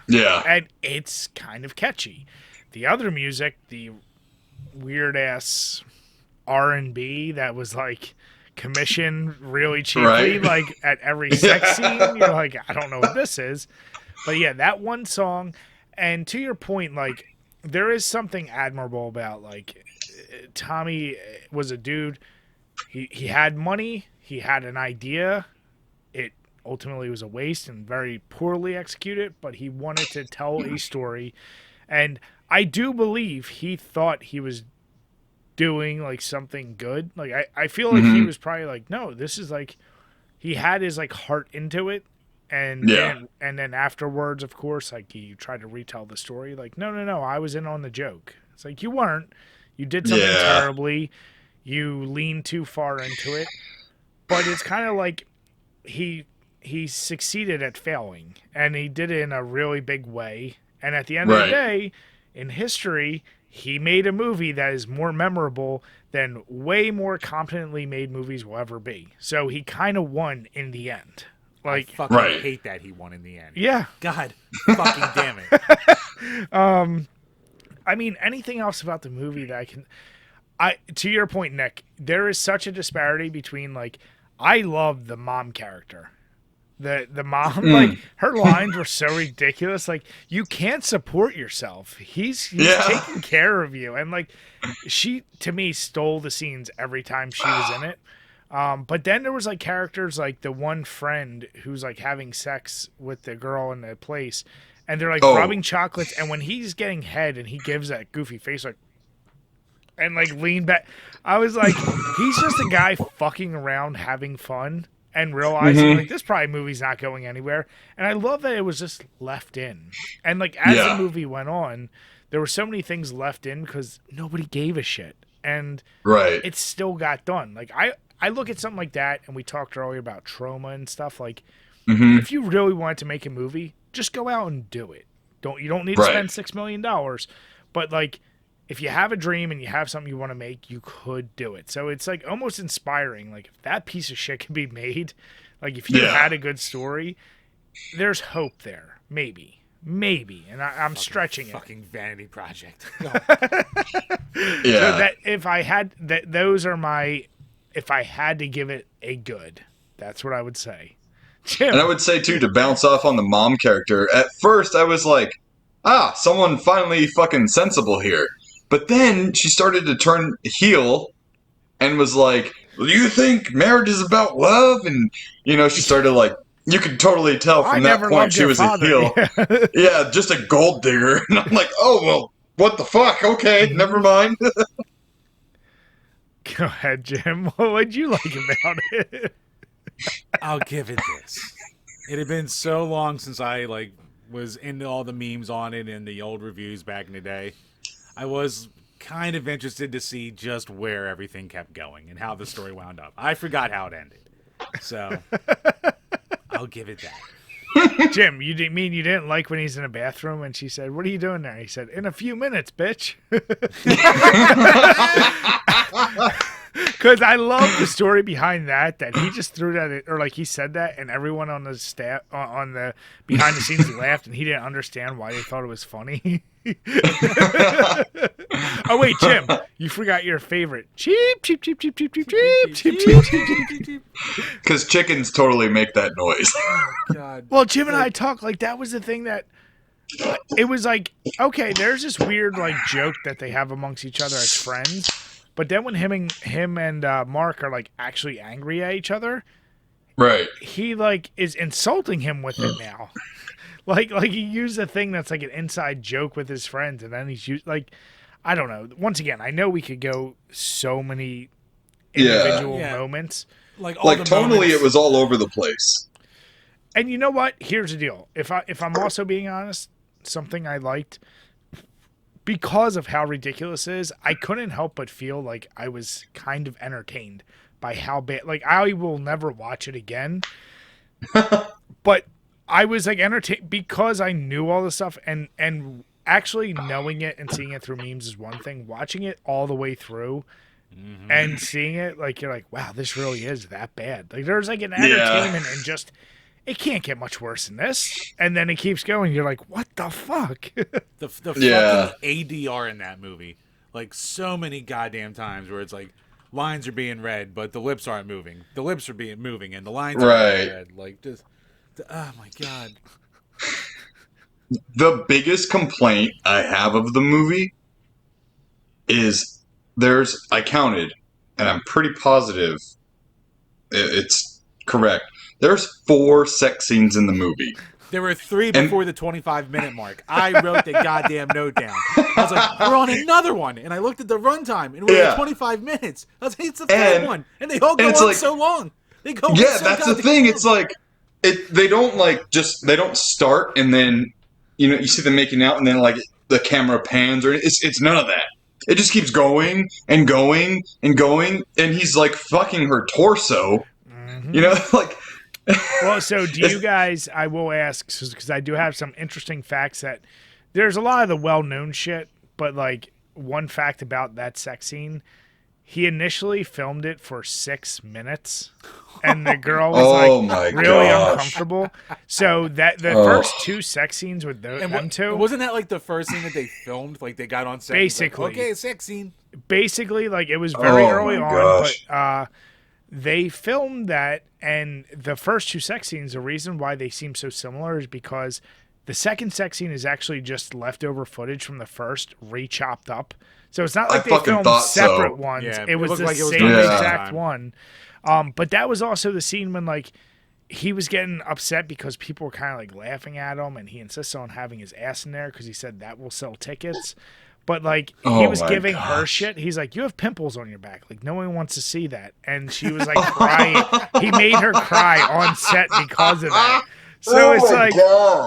and it's kind of catchy. The other music, the weird ass R&B that was like commissioned really cheaply, like at every sex scene, you're like, I don't know what this is. But yeah, that one song, and to your point, like there is something admirable about like Tommy was a dude. He had money, he had an idea. It ultimately was a waste and very poorly executed, but he wanted to tell a story. And I do believe he thought he was doing like something good. Like I feel like he was probably like, no, this is like, he had his like heart into it. And then afterwards, of course, like he tried to retell the story. Like, no, I was in on the joke. It's like, you weren't. You did something terribly. You leaned too far into it. But it's kind of like he succeeded at failing. And he did it in a really big way. And at the end of the day, in history, he made a movie that is more memorable than way more competently made movies will ever be. So he kind of won in the end. Like, I fucking hate that he won in the end. Yeah. God fucking damn it. I mean, anything else about the movie that to your point, Nick, there is such a disparity between, like, I love the mom character. The mom, like, her lines were so ridiculous. Like, you can't support yourself. He's taking care of you. And, like, she, to me, stole the scenes every time she was in it. But then there was, like, characters like the one friend who's, like, having sex with the girl in the place. And they're, like, rubbing chocolates. And when he's getting head and he gives that goofy face, like, and, like, lean back. I was like, he's just a guy fucking around having fun. And realizing, like, this probably movie's not going anywhere. And I love that it was just left in. And, like, as the movie went on, there were so many things left in because nobody gave a shit. And it still got done. Like, I look at something like that, and we talked earlier about trauma and stuff. Like, if you really wanted to make a movie, just go out and do it. You don't need to spend $6 million. But, like, if you have a dream and you have something you want to make, you could do it. So it's like almost inspiring. Like if that piece of shit can be made, like if you had a good story, there's hope there. Maybe. And I'm stretching it. Fucking vanity project. So that if I had if I had to give it a good, that's what I would say. Jim. And I would say too, to bounce off on the mom character, at first I was like, someone finally fucking sensible here. But then she started to turn heel and was like, well, do you think marriage is about love? And, she started like, you could totally tell from that point she was a heel. Yeah, just a gold digger. And I'm like, oh, well, what the fuck? Okay, never mind. Go ahead, Jim. What would you like about it? I'll give it this. It had been so long since I, like, was into all the memes on it and the old reviews back in the day. I was kind of interested to see just where everything kept going and how the story wound up. I forgot how it ended. So, I'll give it that. Jim, you didn't like when he's in a bathroom and she said, "What are you doing there?" He said, "In a few minutes, bitch." Because I love the story behind that he just threw that, or like he said that, and everyone on the staff, on the behind the scenes laughed, and he didn't understand why they thought it was funny. Oh wait, Jim, you forgot your favorite. Cheep. Because chickens totally make that noise. Oh, God. Well, Jim and I talked, like, that was the thing that, it was like, okay, there's this weird, like, joke that they have amongst each other as friends. But then when him and Mark are, like, actually angry at each other, he, like, is insulting him with it now. like he used a thing that's like an inside joke with his friends, and then he's like, I don't know. Once again, I know we could go so many individual moments. Like tonally, moments. it was all over the place. And you know what? Here's the deal. If I'm also being honest, something I liked because of how ridiculous it is, I couldn't help but feel like I was kind of entertained by how bad. Like, I will never watch it again, but I was like entertained because I knew all this stuff, and actually knowing it and seeing it through memes is one thing. Watching it all the way through. Mm-hmm. And seeing it, like, you're like, wow, this really is that bad. Like, there's like an entertainment and just, it can't get much worse than this. And then it keeps going. You're like, what the fuck? the fucking ADR in that movie, like so many goddamn times where it's like lines are being read, but the lips aren't moving. The lips are being moving, and the lines aren't being read. Like, just, oh my god. The biggest complaint I have of the movie is I counted, and I'm pretty positive it's correct. There's 4 sex scenes in the movie. There were 3 before the 25-minute mark. I wrote the goddamn note down. I was like, we're on another one. And I looked at the runtime, and we're at 25 minutes. I was like, it's the 3rd one. And they all go on like, so long. They go on so that's the thing. long. It's like, they don't they don't start, and then, you see them making out, and then like the camera pans, or it's none of that. It just keeps going and going and going, and he's like fucking her torso. Mm-hmm. Like. Well, so do you guys? I will ask because I do have some interesting facts that there's a lot of the well-known shit, but like one fact about that sex scene, he initially filmed it for 6 minutes, and the girl was really uncomfortable. So that the first 2 sex scenes with them two, wasn't that like the first scene that they filmed? Like they got on set. Basically, like, okay, sex scene. Basically, like it was very early on, but they filmed that, and the first 2 sex scenes. The reason why they seem so similar is because the second sex scene is actually just leftover footage from the first, re-chopped up. So it's not like they filmed separate ones. Yeah, it was the same exact one. But that was also the scene when like he was getting upset because people were kind of like laughing at him, and he insisted on having his ass in there because he said that will sell tickets. But like he was giving her shit. He's like, you have pimples on your back. Like no one wants to see that. And she was like crying. He made her cry on set because of that. So it's like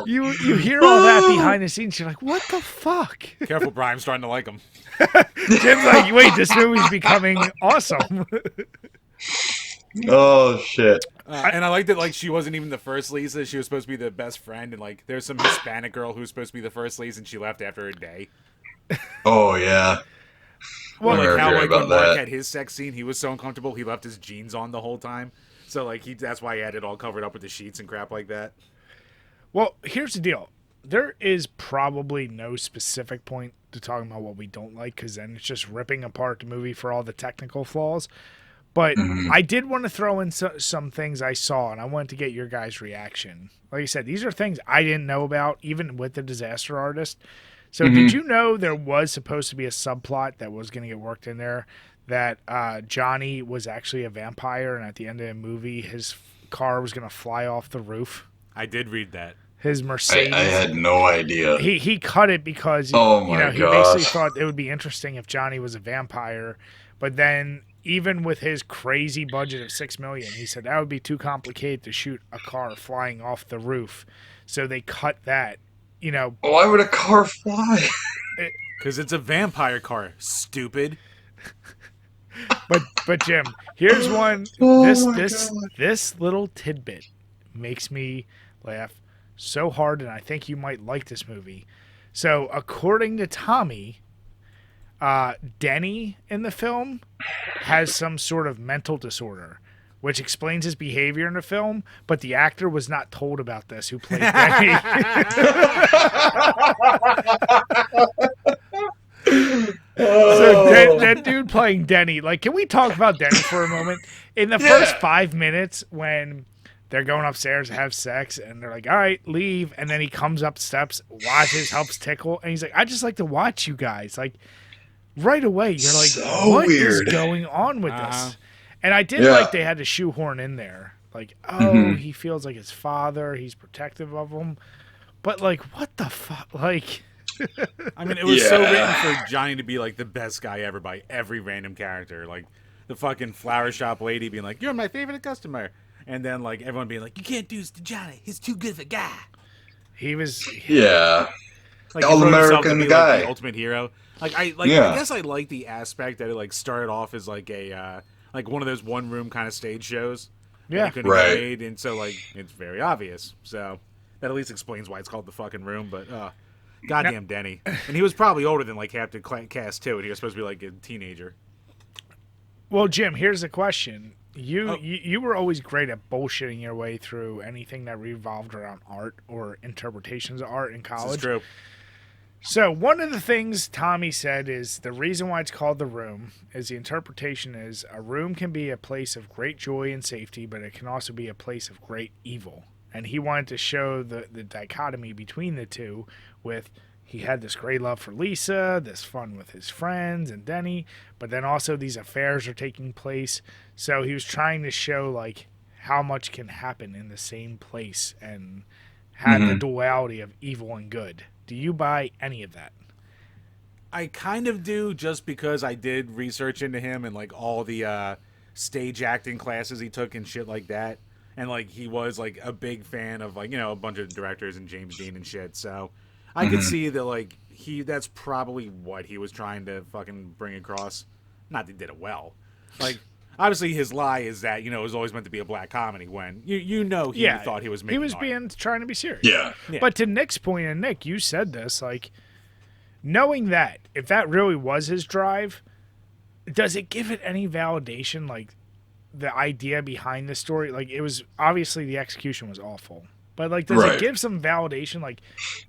you hear all that behind the scenes. You're like, what the fuck? Careful, Brian. I'm starting to like him. Jim's like, wait, this movie's becoming awesome. Oh shit! And I like that. Like she wasn't even the first Lisa. She was supposed to be the best friend. And like there's some Hispanic girl who was supposed to be the first Lisa, and she left after a day. Oh yeah. Well, like how like when Mark had his sex scene, he was so uncomfortable he left his jeans on the whole time. So like that's why he had it all covered up with the sheets and crap like that. Well, here's the deal. There is probably no specific point to talking about what we don't like, because then it's just ripping apart the movie for all the technical flaws. But I did want to throw in some things I saw, and I wanted to get your guys' reaction. Like I said, these are things I didn't know about, even with the disaster artist. So did you know there was supposed to be a subplot that was going to get worked in there, that Johnny was actually a vampire, and at the end of the movie, his car was going to fly off the roof? I did read that. His Mercedes. I had no idea. He cut it because he basically thought it would be interesting if Johnny was a vampire, but then even with his crazy budget of $6 million, he said that would be too complicated to shoot a car flying off the roof. So they cut that. Why would a car fly? Because it's a vampire car, stupid. But Jim, here's one. This little tidbit makes me laugh so hard, and I think you might like this movie. So according to Tommy, Denny in the film has some sort of mental disorder, which explains his behavior in the film, but the actor was not told about this who played Denny. So that dude playing Denny, like, can we talk about Denny for a moment? In the first 5 minutes when they're going upstairs to have sex, and they're like, all right, leave, and then he comes up steps, watches, helps tickle, and he's like, I just like to watch you guys. Like, right away, you're like, so what weird is going on with this? And I did like they had to shoehorn in there. Like, he feels like his father. He's protective of him. But, like, what the fuck? Like... I mean, it was so written for Johnny to be like the best guy ever by every random character. Like the fucking flower shop lady being like, "You're my favorite customer," and then like everyone being like, "You can't do this to Johnny. He's too good of a guy." He was. Like All he himself to American be guy. like the ultimate hero. I guess I like the aspect that it like started off as like a like one of those one room kind of stage shows. Yeah. That couldn't get made, and so like it's very obvious. So that at least explains why it's called the fucking room. But goddamn Denny, and he was probably older than like half the cast too, and he was supposed to be like a teenager. Well, Jim, here's the question. You were always great at bullshitting your way through anything that revolved around art or interpretations of art in college. This is true. So one of the things Tommy said is the reason why it's called the room is the interpretation is a room can be a place of great joy and safety, but it can also be a place of great evil. And he wanted to show the dichotomy between the two with he had this great love for Lisa, this fun with his friends and Denny, but then also these affairs are taking place. So he was trying to show like how much can happen in the same place and had the duality of evil and good. Do you buy any of that? I kind of do, just because I did research into him and like all the stage acting classes he took and shit like that, and like he was like a big fan of like a bunch of directors and James Dean and shit. So I could see that like that's probably what he was trying to fucking bring across. Not that he did it well. Like obviously his lie is that it was always meant to be a black comedy when he thought he was making trying to be serious. Yeah. But to Nick's point, and Nick, you said this, like knowing that if that really was his drive, does it give it any validation? Like the idea behind the story, like it was obviously the execution was awful, but like does it give some validation? Like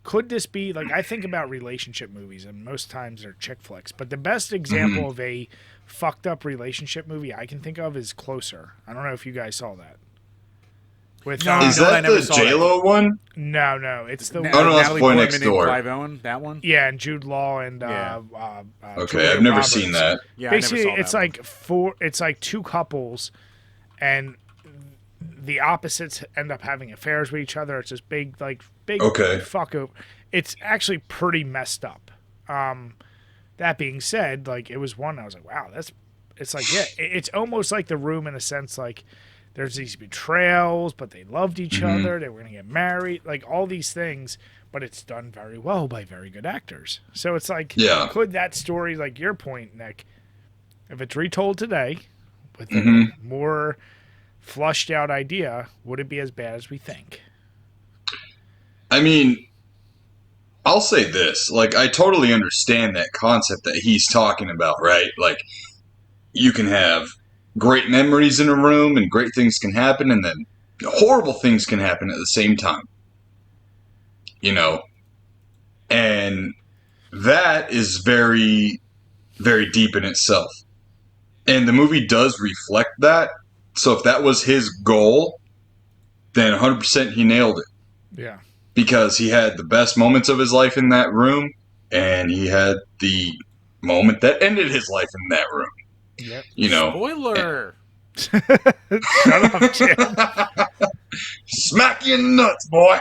could this be like I think about relationship movies and most times they're chick flicks, but the best example of a fucked up relationship movie I can think of is Closer. I don't know if you guys saw that. With is that the J-Lo one? No, it's the that's Boy Next Door. Clive Owen, that one. Yeah, and Jude Law and okay, I've never seen that. Yeah, basically, I never saw that it's like two couples, and the opposites end up having affairs with each other. It's this big fuck over. It's actually pretty messed up. That being said, like it was one I was like, wow, it's like it's almost like The Room in a sense, like there's these betrayals, but they loved each other, they were gonna get married, like all these things, but it's done very well by very good actors. So it's like, could that story, like your point, Nick, if it's retold today with a more flushed out idea, would it be as bad as we think? I mean, I'll say this, like I totally understand that concept that he's talking about, right? Like you can have great memories in a room and great things can happen and then horrible things can happen at the same time. And that is very, very deep in itself. And the movie does reflect that. So if that was his goal, then 100% he nailed it. Yeah. Because he had the best moments of his life in that room, and he had the moment that ended his life in that room. Yep. Spoiler! Shut up, Jim. Smack you in the nuts, boy!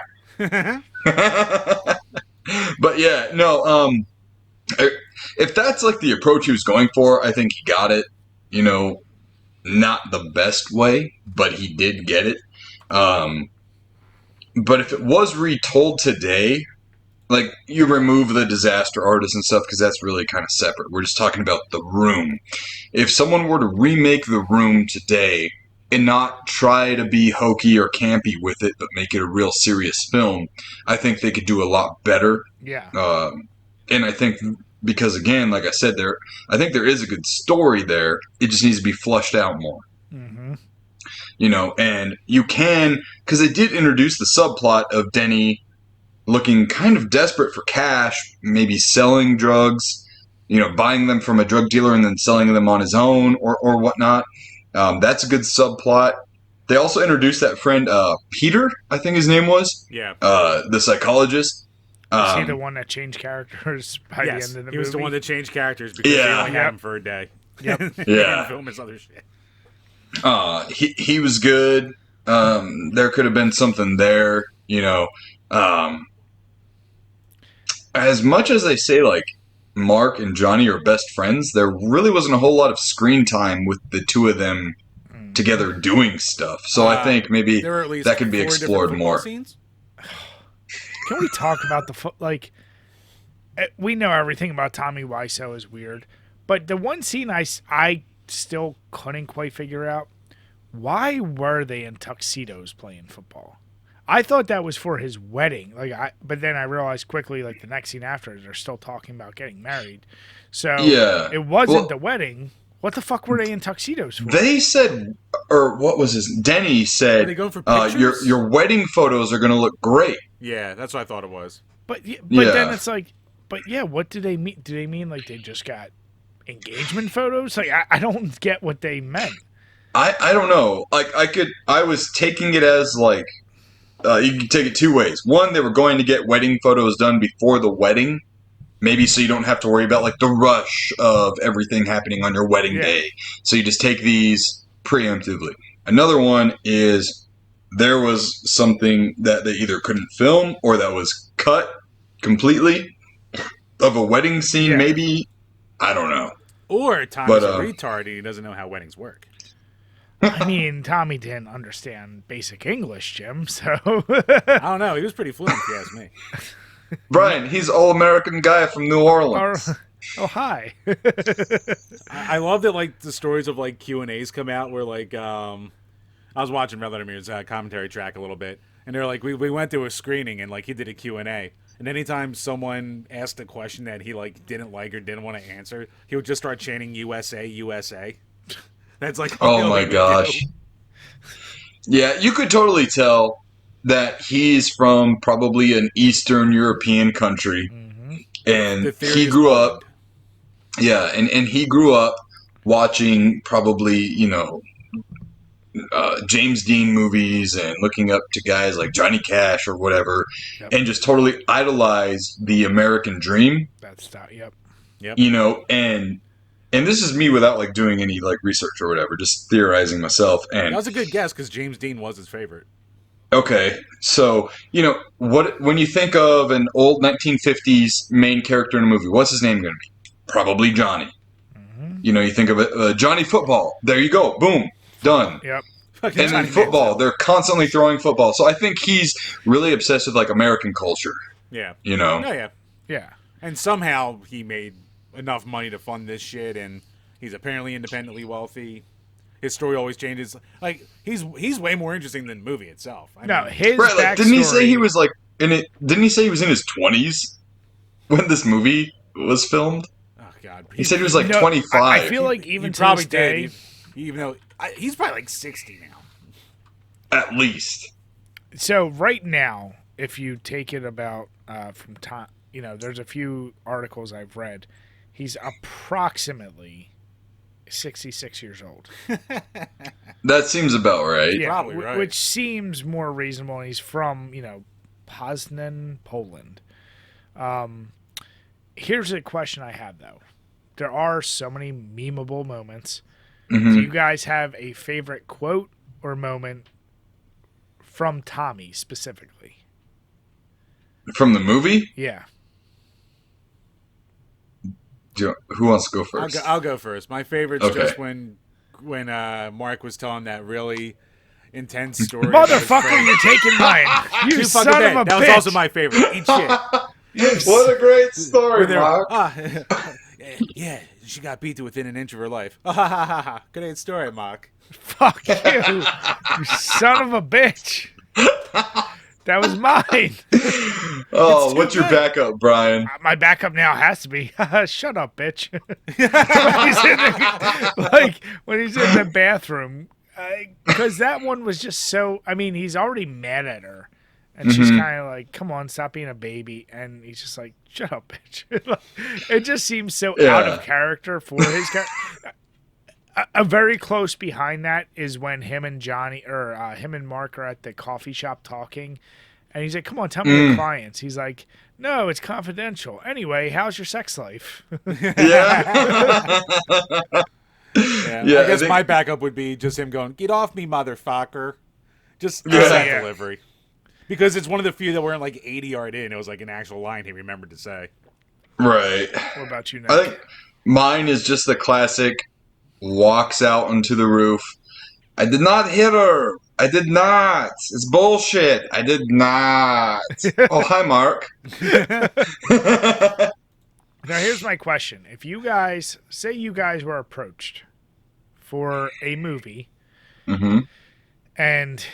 But yeah, no, if that's like the approach he was going for, I think he got it. Not the best way, but he did get it. But if it was retold today, like you remove the disaster artist and stuff because that's really kind of separate. We're just talking about The Room. If someone were to remake The Room today and not try to be hokey or campy with it, but make it a real serious film, I think they could do a lot better. Yeah. And I think because again, like I said, I think there is a good story there. It just needs to be flushed out more. And you can, because they did introduce the subplot of Denny looking kind of desperate for cash, maybe selling drugs, buying them from a drug dealer and then selling them on his own or whatnot. That's a good subplot. They also introduced that friend, Peter, I think his name was. Yeah. The psychologist. Is he the one that changed characters by the end of the movie? He was the one that changed characters because they only had him for a day. Yep. Yeah. Film his other shit. He was good. There could have been something there, as much as they say like Mark and Johnny are best friends, there really wasn't a whole lot of screen time with the two of them together doing stuff. So I think maybe there were at least that could be 4 different explored football more. Scenes? Can we talk about we know everything about Tommy Wiseau is weird, but the one scene I still couldn't quite figure out, why were they in tuxedos playing football? I thought that was for his wedding, but then I realized quickly, like the next scene after, they're still talking about getting married. So Yeah. it wasn't the wedding. What the fuck were they in tuxedos for? They said, or what was his? Denny said, Are they going for pictures? your wedding photos are going to look great. Yeah, that's what I thought it was. But then it's like, what do they mean? Do they mean like they just got engagement photos? Like I don't get what they meant. I don't know. Like I was taking it as like you can take it two ways. One, they were going to get wedding photos done before the wedding, maybe so you don't have to worry about like the rush of everything happening on your wedding day. So you just take these preemptively. Another one is there was something that they either couldn't film or that was cut completely of a wedding scene. Maybe, I don't know. Or Tommy's a retard and he doesn't know how weddings work. I mean, Tommy didn't understand basic English, Jim, so... I don't know. He was pretty fluent, if you ask me. Brian, he's an all-American guy from New Orleans. Hi. I love that, like, the stories of, like, Q&As come out where, like, I was watching Vladimir's commentary track a little bit, and they're like, we went to a screening, and, like, he did a Q&A. And anytime someone asked a question that he, like, didn't like or didn't want to answer, he would just start chanting USA, USA. That's like, oh my gosh. Yeah, you could totally tell that he's from probably an Eastern European country. Mm-hmm. And he grew up. Yeah, and he grew up watching probably, James Dean movies and looking up to guys like Johnny Cash or whatever, and just totally idolized the American dream. That's that. Yep. And this is me without like doing any like research or whatever, just theorizing myself. And that was a good guess because James Dean was his favorite. Okay, so when you think of an old 1950s main character in a movie, what's his name going to be? Probably Johnny. Mm-hmm. You think of it, Johnny Football. There you go, boom, done. Yep. And then football, they're constantly throwing football. So I think he's really obsessed with like American culture. Yeah. Oh yeah. Yeah. And somehow he made enough money to fund this shit, and he's apparently independently wealthy. His story always changes. Like he's way more interesting than the movie itself. His right, like, didn't he say he was like in it? Didn't he say he was in his 20s when this movie was filmed? Oh God, he said he was like 25. I feel like even he probably did, even though he's probably like 60 now, at least. So right now, if you take it about from time, there's a few articles I've read. He's approximately 66 years old. That seems about right. Yeah, probably right. Which seems more reasonable. He's from, Poznan, Poland. Here's a question I have, though. There are so many memeable moments. Mm-hmm. Do you guys have a favorite quote or moment from Tommy specifically? From the movie? Yeah. Who wants to go first? I'll go first. My favorite's just when Mark was telling that really intense story. Motherfucker, you're taking mine. You son of a bitch. That was also my favorite. Eat shit. What a great story, Mark. Yeah, she got beat to within an inch of her life. Good story, Mark. Fuck you, you son of a bitch. That was mine. What's your backup, Brian? My backup now has to be, shut up, bitch. when he's in the bathroom. Because that one was just so, he's already mad at her. And she's kind of like, come on, stop being a baby. And he's just like, shut up, bitch. It just seems so out of character for his character. A very close behind that is when him and Mark are at the coffee shop talking, and he's like, "Come on, tell me your clients." He's like, "No, it's confidential." Anyway, how's your sex life? Yeah. I guess my backup would be just him going, "Get off me, motherfucker!" Just that delivery. Because it's one of the few that weren't like 80 yard in. It was like an actual line he remembered to say. Right. What about you, Nick? I think mine is just the classic walks out onto the roof. I did not hit her. I did not. It's bullshit. I did not. Oh, hi, Mark. Now, here's my question. If you guys, say you guys were approached for a movie, Mm-hmm. and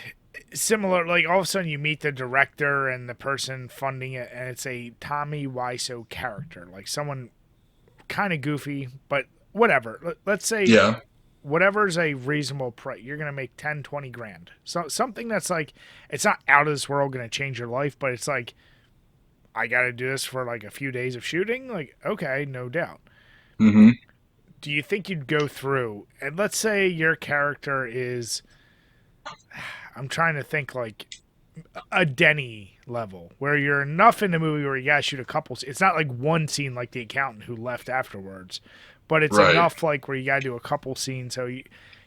similar, like all of a sudden you meet the director and the person funding it, and it's a Tommy Wiseau character, like someone kind of goofy, but whatever. Let's say Yeah. whatever's a reasonable price, you're going to make 10, 20 grand. So something that's like, it's not out of this world going to change your life, but it's like, I got to do this for like a few days of shooting. Like, okay, no doubt. Mm-hmm. Do you think you'd go through, and let's say your character is, I'm trying to think like a Denny level, where you're enough in the movie where you got to shoot a couple. It's not like one scene like the accountant who left afterwards, but it's Right. enough like where you got to do a couple scenes. So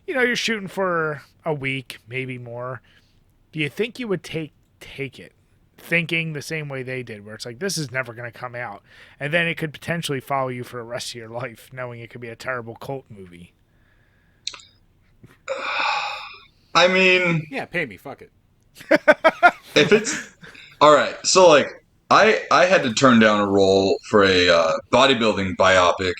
you're shooting for a week, maybe more. Do you think you would take it, thinking the same way they did, where it's like, this is never going to come out, and then it could potentially follow you for the rest of your life, knowing it could be a terrible cult movie? I mean, Yeah, pay me. Fuck it. if it's all right, so like I had to turn down a role for a bodybuilding biopic,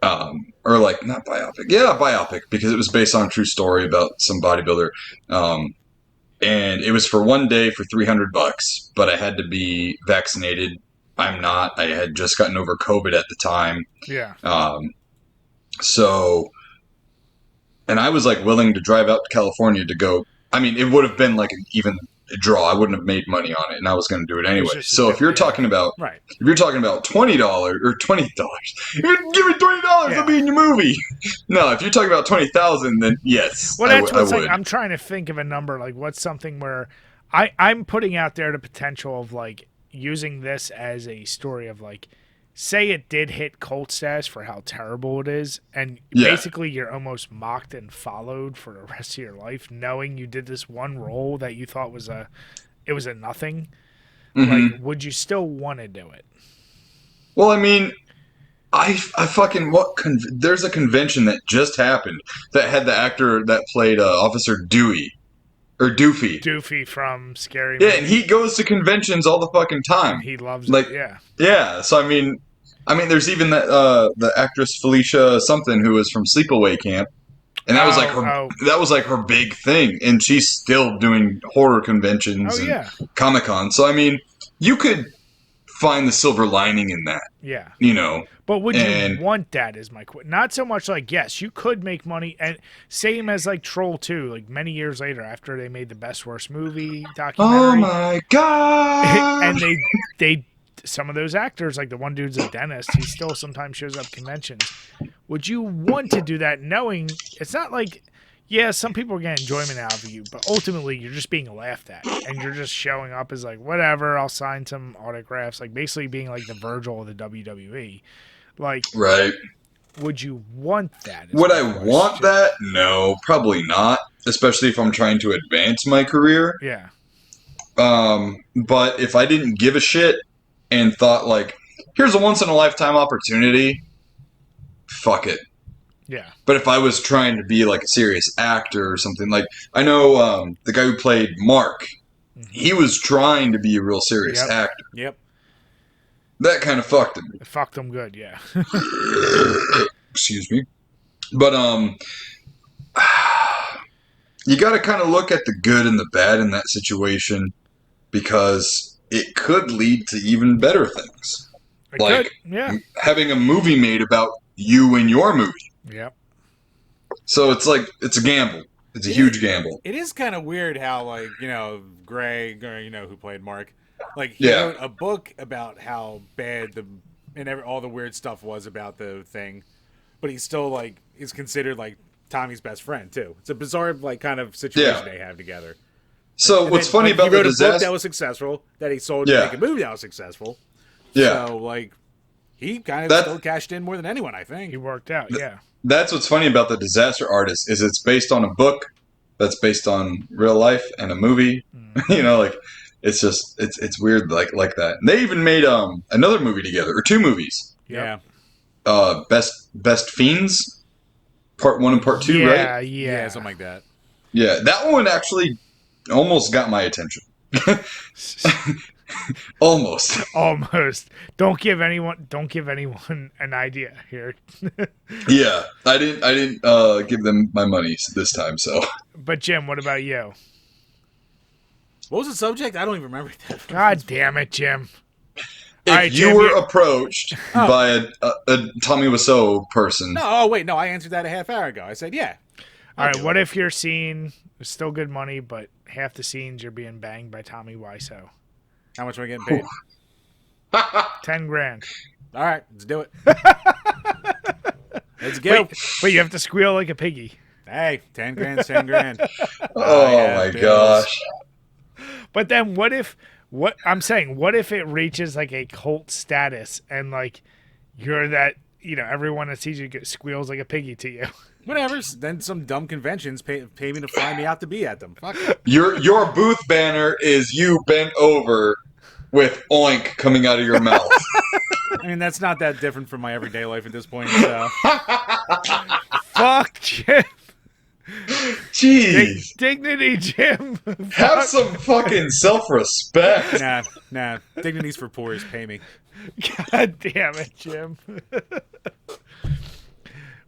or like not biopic, yeah, biopic, because it was based on a true story about some bodybuilder, and it was for one day for $300, but I had to be vaccinated. I'm not. I had just gotten over COVID at the time. Yeah. So, and I was like willing to drive out to California to go. I mean, it would have been like an even draw. I wouldn't have made money on it, and I was going to do it anyway. just So if you're talking about Right. if you're talking about $20 or $20, give me $20. I'll be in your movie. No, if you're talking about 20,000, then yes, Well, that's I what's would. like. I'm trying to think of a number. Like, what's something where I'm putting out there the potential of like using this as a story of like, say it did hit cult status for how terrible it is, and Yeah. basically you're almost mocked and followed for the rest of your life, knowing you did this one role that you thought was a nothing. Mhm. Like, would you still want to do it? Well, I mean, I fucking there's a convention that just happened that had the actor that played Officer Dewey or Doofy. Doofy from Scary Yeah, Movie. and he goes to conventions all the fucking time. He loves Like, it. Yeah. Yeah, so I mean, there's even that the actress Felicia something who was from Sleepaway Camp, and that was like her big thing, and she's still doing horror conventions and Comic-Con. So I mean, you could find the silver lining in that. Yeah. You know. But would you want that is my question. Not so much like, yes, you could make money, and same as like Troll 2, like many years later after they made the Best Worst Movie documentary. Oh my god. And they some of those actors, like the one dude's a dentist, he still sometimes shows up at conventions. Would you want to do that knowing it's not like, yeah, some people are getting enjoyment out of you, but ultimately you're just being laughed at, and you're just showing up as like, whatever, I'll sign some autographs, like basically being like the Virgil of the WWE. Like, right. Would you want that? Would I want that? No, probably not. Especially if I'm trying to advance my career. Yeah. But if I didn't give a shit and thought like, here's a once in a lifetime opportunity, fuck it. Yeah. But if I was trying to be like a serious actor or something, like I know the guy who played Mark, he was trying to be a real serious actor. Yep. That kind of fucked him. It fucked him good, yeah. Excuse me. But you got to kind of look at the good and the bad in that situation, because it could lead to even better things. Having a movie made about you and your movie. Yep. So it's like, it's a gamble. It's a huge gamble. It is kind of weird how, like, you know, Greg, or, you know, who played Mark, like, he wrote a book about how bad all the weird stuff was about the thing, but he's still, like, is considered, like, Tommy's best friend, too. It's a bizarre, like, kind of situation they have together. So what's funny about the disaster... He wrote a book that was successful, that he sold to make a movie that was successful. Yeah. So, like, he kind of still cashed in more than anyone, I think. He worked out, yeah. That's what's funny about The Disaster Artist, is it's based on a book that's based on real life and a movie. You know, like, It's just it's weird like that. And they even made another movie together, or two movies. Yeah. Best Fiends, Part 1 and Part 2, Yeah, right? Yeah, something like that. Yeah, that one actually almost got my attention. Almost. Almost. Don't give anyone an idea here. Yeah, I didn't give them my money this time. So, But Jim, what about you? What was the subject? I don't even remember that. God damn it, Jim. if right, you Jim, were approached by a Tommy Wiseau person, No, oh wait, no, I answered that a half hour ago. I said, yeah. All right, what if your scene is still good money, but half the scenes you're being banged by Tommy Wiseau? How much am I getting paid? 10 grand. All right, let's do it. Let's go. But you have to squeal like a piggy. Hey, 10 grand, 10 grand. oh my gosh. But then what if it reaches like a cult status and like you're that, everyone that sees you squeals like a piggy to you? Whatever. Then some dumb conventions pay me to fly me out to be at them. Fuck it. Your booth banner is you bent over with oink coming out of your mouth. I mean, that's not that different from my everyday life at this point. So. Fuck, Jim. Jeez. Dignity, Jim. Have some fucking self-respect. Nah. Dignity's for poors. Pay me. God damn it, Jim.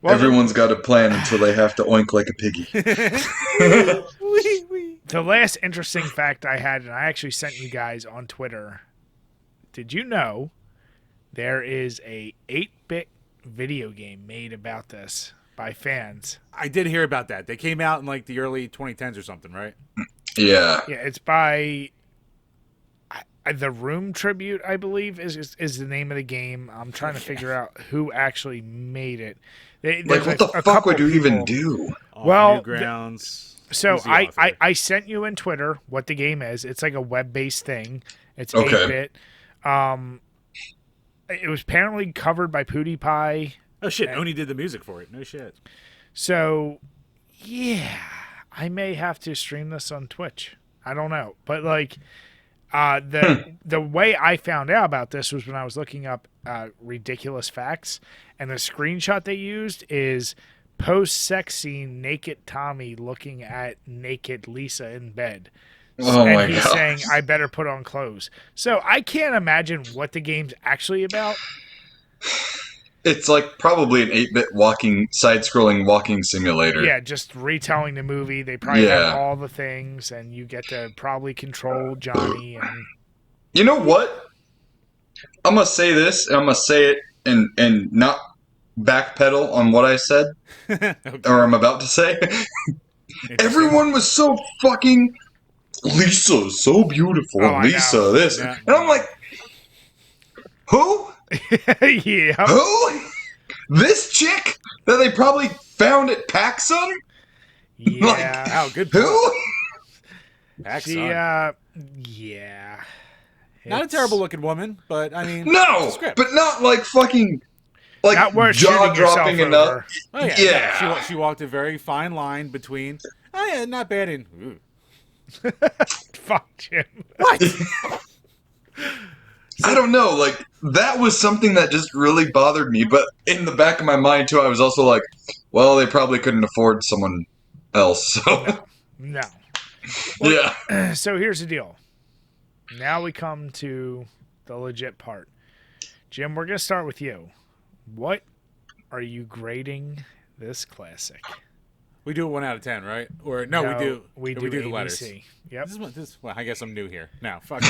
Well, Everyone's got a plan until they have to oink like a piggy. The last interesting fact I had, and I actually sent you guys on Twitter. Did you know there is a 8-bit video game made about this by fans? I did hear about that. They came out in like the early 2010s or something, right? Yeah. Yeah, it's by The Room Tribute, I believe, is the name of the game. I'm trying to figure out who actually made it. What the fuck would you even do? Well, Newgrounds. So I sent you in Twitter what the game is. It's like a web-based thing. It's 8-bit. It was apparently covered by PewDiePie. Oh shit! Oni did the music for it. No shit. So, yeah, I may have to stream this on Twitch. I don't know, but like, the way I found out about this was when I was looking up ridiculous facts, and the screenshot they used is post-sex scene naked Tommy looking at naked Lisa in bed. Oh and my he's God. saying, I better put on clothes. So I can't imagine what the game's actually about. It's like probably an 8-bit side-scrolling walking simulator. Yeah, just retelling the movie. They probably have Yeah. all the things, and you get to probably control Johnny. And You know what? I'm gonna say this, and I'm gonna say it and not backpedal on what I said Okay. or I'm about to say. Everyone was so fucking Lisa, so beautiful. Oh, I Lisa, know. this, Yeah. and I'm like, who? yeah. Who? This chick that they probably found at PacSun? Yeah. Wow, good point. Who? Axon. Yeah. Not a It's terrible looking woman, but I mean, No, it's a script. but not like fucking like Not worth shooting jaw-dropping yourself enough. over. Oh yeah, Yeah. no, she walked a very fine line between. Oh yeah, not bad in. Ooh. Fuck Jim. What? I don't know, like that was something that just really bothered me. But in the back of my mind too, I was also like, well, they probably couldn't afford someone else. So No. yeah, So here's the deal. Now we come to the legit part. Jim, we're going to start with you. What are you grading this classic? We do it 1 out of 10, right? Or no, we do do the letters. ABC. Yep. Well, I guess I'm new here. No, fuck.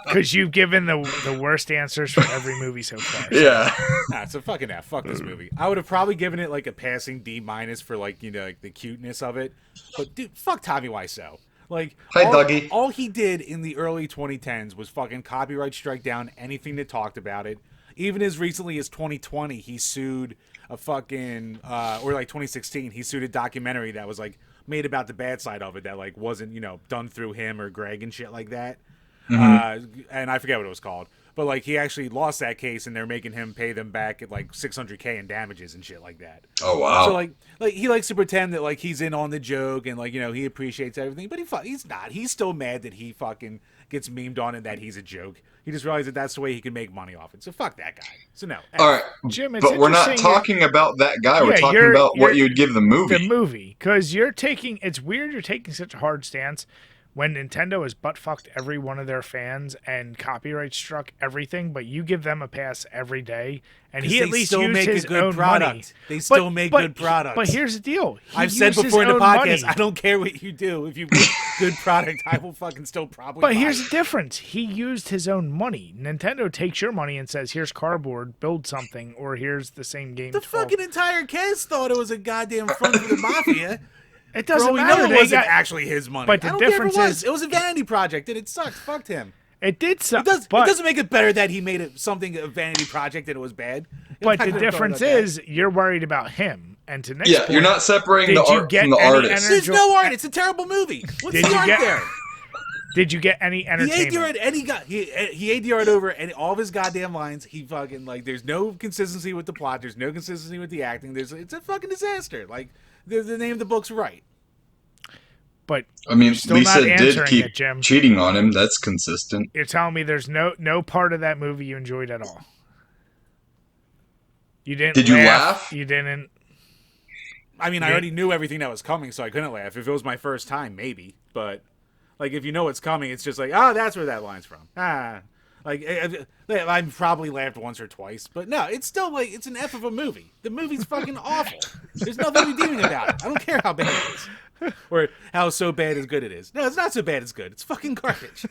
Because you've given the worst answers for every movie so far. yeah. Nah, so fucking F. Fuck this movie. I would have probably given it like a passing D- for like like the cuteness of it. But dude, fuck Tommy Wiseau. Like, Hi, Dougie. all he did in the early 2010s was fucking copyright strike down anything that talked about it. Even as recently as 2020, he sued a fucking, or like 2016, he sued a documentary that was like made about the bad side of it that like wasn't, done through him or Greg and shit like that. And I forget what it was called. But like he actually lost that case, and they're making him pay them back at like $600K in damages and shit like that. Oh wow. So like he likes to pretend that like he's in on the joke and like he appreciates everything, but he's not. He's still mad that he fucking gets memed on and that he's a joke. He just realized that that's the way he can make money off it. So fuck that guy. So no. All right, Jim, it's but we're not interesting talking about that guy. We're Yeah, talking about what you would give the movie. the movie, because you're taking. It's weird you're taking such a hard stance when Nintendo has butt fucked every one of their fans and copyright struck everything, but you give them a pass every day, and he at least still used make his a good own product. money. They still make good products. But here's the deal: I've said used before in his the own podcast, money. I don't care what you do. If you make good product, I will fucking still probably. But buy here's it. the difference: he used his own money. Nintendo takes your money and says, "Here's cardboard, build something," or "Here's the same game." The 12. fucking entire cast thought it was a goddamn front for the mafia. It For doesn't all we matter. know, it They wasn't got- actually his money. But the I don't care if difference it was. is- It was a vanity project, and it sucked. Fucked him. It did suck. It but doesn't make it better that he made it something a vanity project and it was bad. But I the don't know difference about that. is you're worried about him. And to next Yeah, point, you're not separating the did you art get from the any artist. energy- There's no art. It's a terrible movie. What's Did the you art get- there? did you get any He entertainment? ADR'd and he ADR'd over and all of his goddamn lines. He fucking like. There's no consistency with the plot. There's no consistency with the acting. It's a fucking disaster. Like the name of the book's right. But I mean, still Lisa not did answering keep it, Jim. cheating on him. That's consistent. You're telling me there's no part of that movie you enjoyed at all. You didn't. Did you laugh? You didn't. I mean, I Yeah. already knew everything that was coming, so I couldn't laugh. If it was my first time, maybe. But like, if you know what's coming, it's just like, oh, that's where that line's from. Like I've probably laughed once or twice, but no, it's still like it's an F of a movie. The movie's fucking awful. There's nothing redeeming about it. I don't care how bad it is or how so bad is good it is. No, it's not so bad it's good. It's fucking garbage.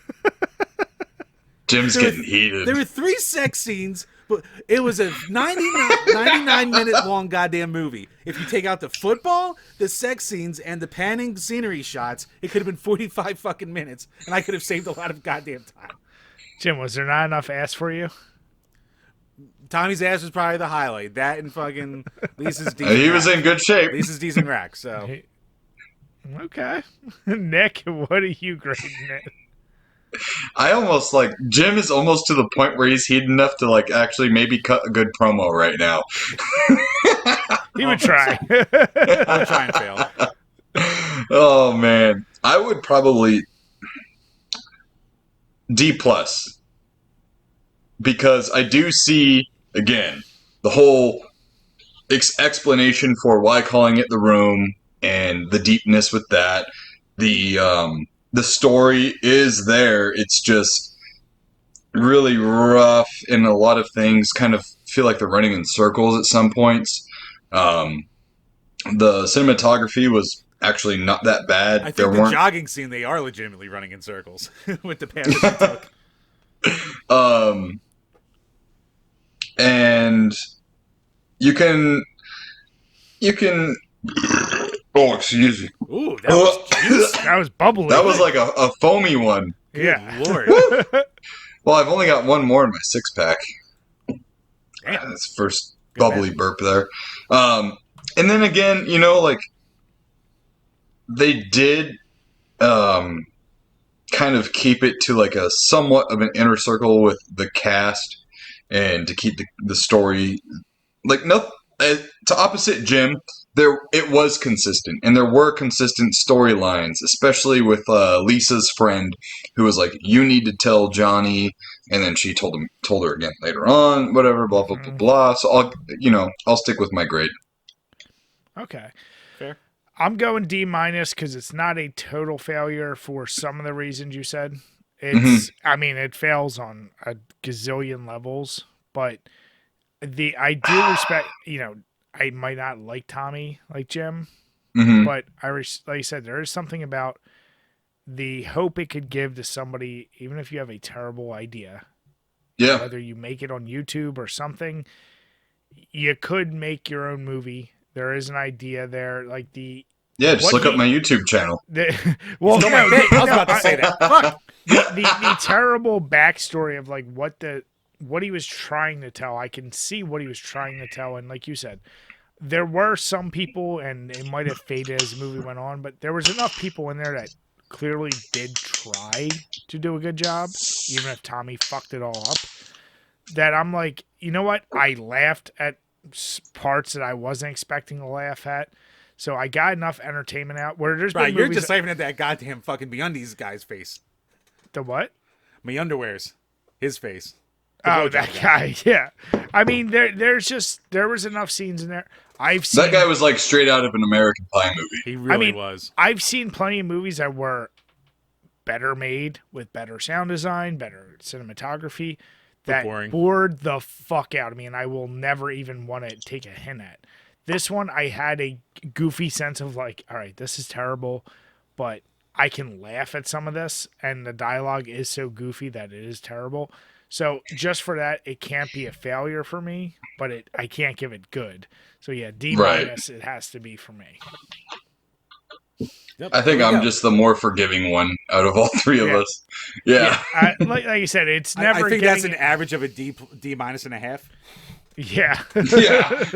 Jim's getting heated. There were 3 sex scenes, but it was a 99-minute long goddamn movie. If you take out the football, the sex scenes, and the panning scenery shots, it could have been 45 fucking minutes, and I could have saved a lot of goddamn time. Jim, was there not enough ass for you? Tommy's ass was probably the highlight. That and fucking Lisa's decent. He was rack. in good shape. Lisa's decent rack. So Okay. Nick, what are you grading it? I almost like Jim is almost to the point where he's heated enough to like actually maybe cut a good promo right now. He would try. I'll try and fail. Oh man, I would probably D plus because I do see again the whole explanation for why calling it The Room and the deepness with that. The story is there. It's just really rough, and a lot of things kind of feel like they're running in circles at some points. The cinematography was actually not that bad. I think the jogging scene, they are legitimately running in circles with the path that they took. And you can. Oh, excuse me. Ooh, that was juicy. That was bubbly. That was like a foamy one. yeah. Lord. Well, I've only got one more in my 6-pack. Damn. That's first Good bubbly man. burp there. And then again, like they did kind of keep it to like a somewhat of an inner circle with the cast and to keep the story like to opposite Jim. It was consistent, and there were consistent storylines, especially with Lisa's friend, who was like, "You need to tell Johnny," and then she told her again later on, whatever, blah blah blah blah. So I'll stick with my grade. Okay. Fair. I'm going D- because it's not a total failure for some of the reasons you said. It's, I mean, it fails on a gazillion levels, but I do respect, I might not like Tommy like Jim, but like you said, there is something about the hope it could give to somebody, even if you have a terrible idea. Yeah, Whether you make it on YouTube or something, you could make your own movie. There is an idea there, like just look up my YouTube channel. Well, Stole my bit. I was about to say that. Fuck. the terrible backstory of like what he was trying to tell. I can see what he was trying to tell, and like you said, there were some people, and it might have faded as the movie went on, but there was enough people in there that clearly did try to do a good job, even if Tommy fucked it all up. that I'm like, you know what? I laughed at parts that I wasn't expecting to laugh at. So I got enough entertainment out where there's Right, been you're movies. just laughing at that goddamn fucking MeUndies guy's face. The what? MeUnderwear's. His face. The Oh, blowjob that guy. Yeah. I mean, there was enough scenes in there. That guy was like straight out of an American Pie movie. He really was. I've seen plenty of movies that were better made with better sound design, better cinematography that boring. bored the fuck out of me, and I will never even want to take a hint at. This one, I had a goofy sense of like, all right, this is terrible, but I can laugh at some of this, and the dialogue is so goofy that it is terrible. So just for that, it can't be a failure for me, but I can't give it good. So yeah, D-, it has to be for me. Yep, I think I'm just the more forgiving one out of all three of us. Yeah. Like you said, it's never. I think that's an average of a D- and a half. Yeah. Yeah.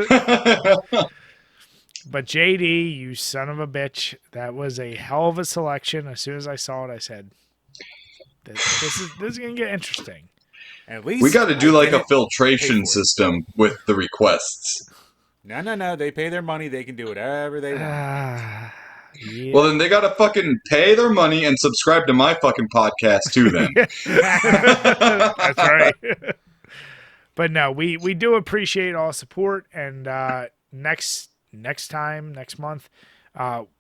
But JD, you son of a bitch, that was a hell of a selection. As soon as I saw it, I said, "This is gonna get interesting." At least we got to do like a filtration system with the requests. No. They pay their money. They can do whatever they want. Yeah. Well, then they got to fucking pay their money and subscribe to my fucking podcast too, then. That's right. But no, we do appreciate all support. And next month,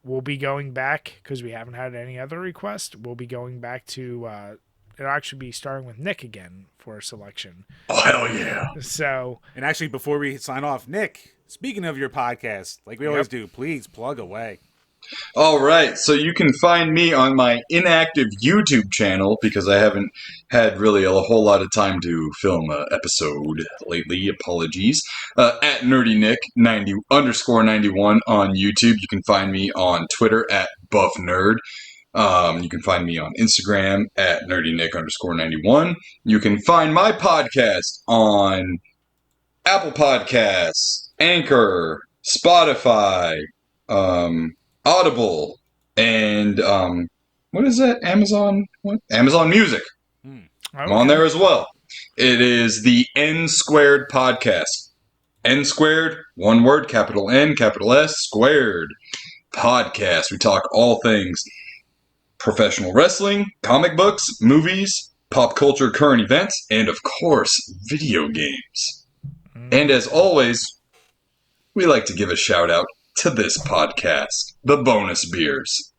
we'll be going back, because we haven't had any other requests. We'll be going back to, it'll actually be starting with Nick again for a selection. Oh, hell yeah. So, and actually, before we sign off, Nick, speaking of your podcast, like we always do, please plug away. All right, so you can find me on my inactive YouTube channel, because I haven't had really a whole lot of time to film an episode lately. Apologies. At NerdyNick_91 on YouTube. You can find me on Twitter at BuffNerd. You can find me on Instagram at NerdyNick_91. You can find my podcast on Apple Podcasts, Anchor, Spotify, Audible, and what is that? Amazon? What? Amazon Music. okay. I'm on there as well. It is the N Squared Podcast. N Squared, one word, capital N, capital S, squared podcast. We talk all things professional wrestling, comic books, movies, pop culture, current events, and of course, video games. And as always, we like to give a shout out to this podcast, the Bonus Beers.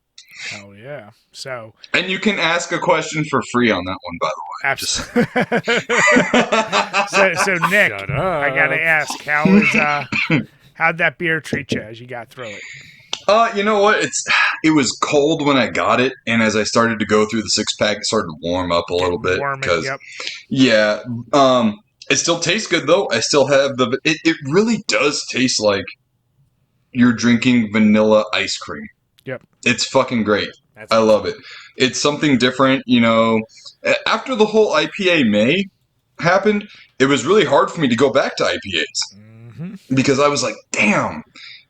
Hell yeah. So, and you can ask a question for free on that one, by the way. Absolutely. so Nick, I gotta ask, how'd that beer treat you as you got through it? You know what? It was cold when I got it, and as I started to go through the 6-pack, it started to warm up a little bit. Yeah. It still tastes good though. I still have it really does taste like you're drinking vanilla ice cream. Yep. It's fucking great. I love it. It's something different, you know. After the whole IPA May happened, it was really hard for me to go back to IPAs. Because I was like, damn,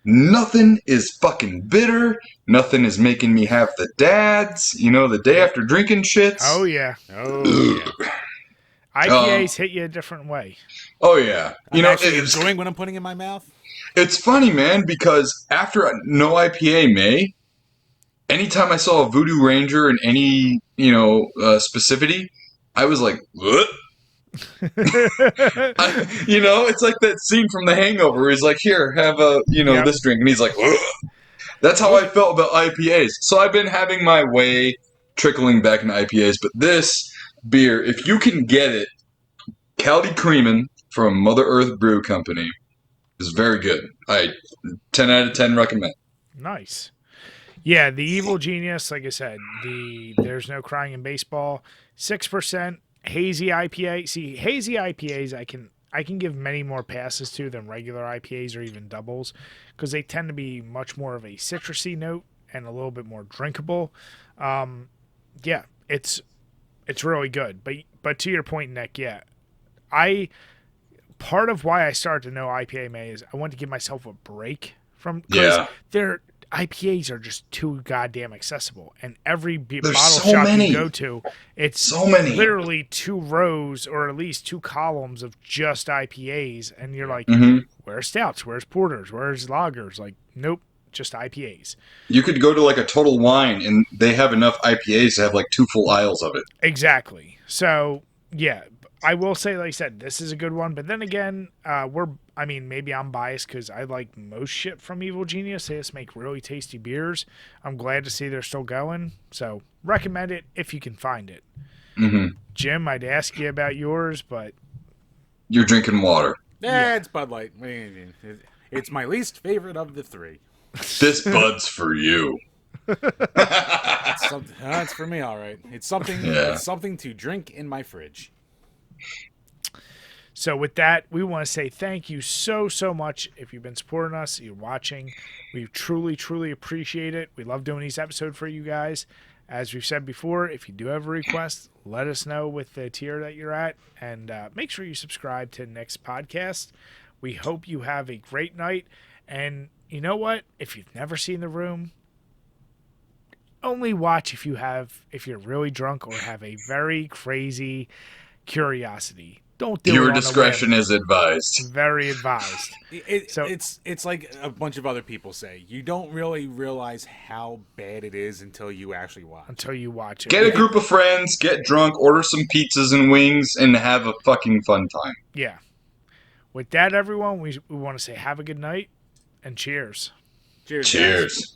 nothing is fucking bitter. Nothing is making me have the dads, you know, the day after drinking shits. Oh, yeah. IPAs hit you a different way. Oh, yeah. I'm actually enjoying what I'm putting in my mouth. It's funny, man, because after No IPA May, anytime I saw a Voodoo Ranger in any, specificity, I was like, what? It's like that scene from The Hangover where he's like, here, have this drink. And he's like, ugh. That's how I felt about IPAs. So I've been having my way trickling back into IPAs. But this beer, if you can get it, Cali Creamin' from Mother Earth Brew Company is very good. 10 out of 10 recommend. Nice. Yeah, the Evil Genius, like I said, There's No Crying in Baseball, 6% hazy IPA. See, hazy IPAs I can give many more passes to than regular IPAs or even doubles, because they tend to be much more of a citrusy note and a little bit more drinkable. Yeah, it's really good. But to your point, Nick, yeah, part of why I started to know IPA May is I wanted to give myself a break from, because IPAs are just too goddamn accessible, and every There's bottle so shop many. you go to, it's So many. literally 2 rows or at least 2 columns of just IPAs, and you're like, Mm-hmm. where's stouts, where's porters, where's lagers? Like, nope, just IPAs. You could go to like a Total Wine, and they have enough IPAs to have like 2 full aisles of it. Exactly. So yeah, I will say, like I said, this is a good one. But then again, maybe I'm biased because I like most shit from Evil Genius. They just make really tasty beers. I'm glad to see they're still going. So recommend it if you can find it. Mm-hmm. Jim, I'd ask you about yours, but You're drinking water. Yeah, it's Bud Light. It's my least favorite of the 3. This Bud's for you. It's for me, all right. It's something. Yeah. It's something to drink in my fridge. So with that, we want to say thank you so much. If you've been supporting us, you're watching, we truly appreciate it. We love doing these episodes for you guys. As we've said before, if you do have a request, let us know with the tier that you're at, and make sure you subscribe to next podcast. We hope you have a great night. And you know what? If you've never seen The Room, only watch if you're really drunk or have a very crazy curiosity. Don't do it Your on discretion the whim. is advised. Very advised. It's like a bunch of other people say. You don't really realize how bad it is until you actually watch. Until you watch it. Get a group of friends, get drunk, order some pizzas and wings, and have a fucking fun time. Yeah. With that, everyone, we want to say have a good night and cheers. Cheers. Cheers.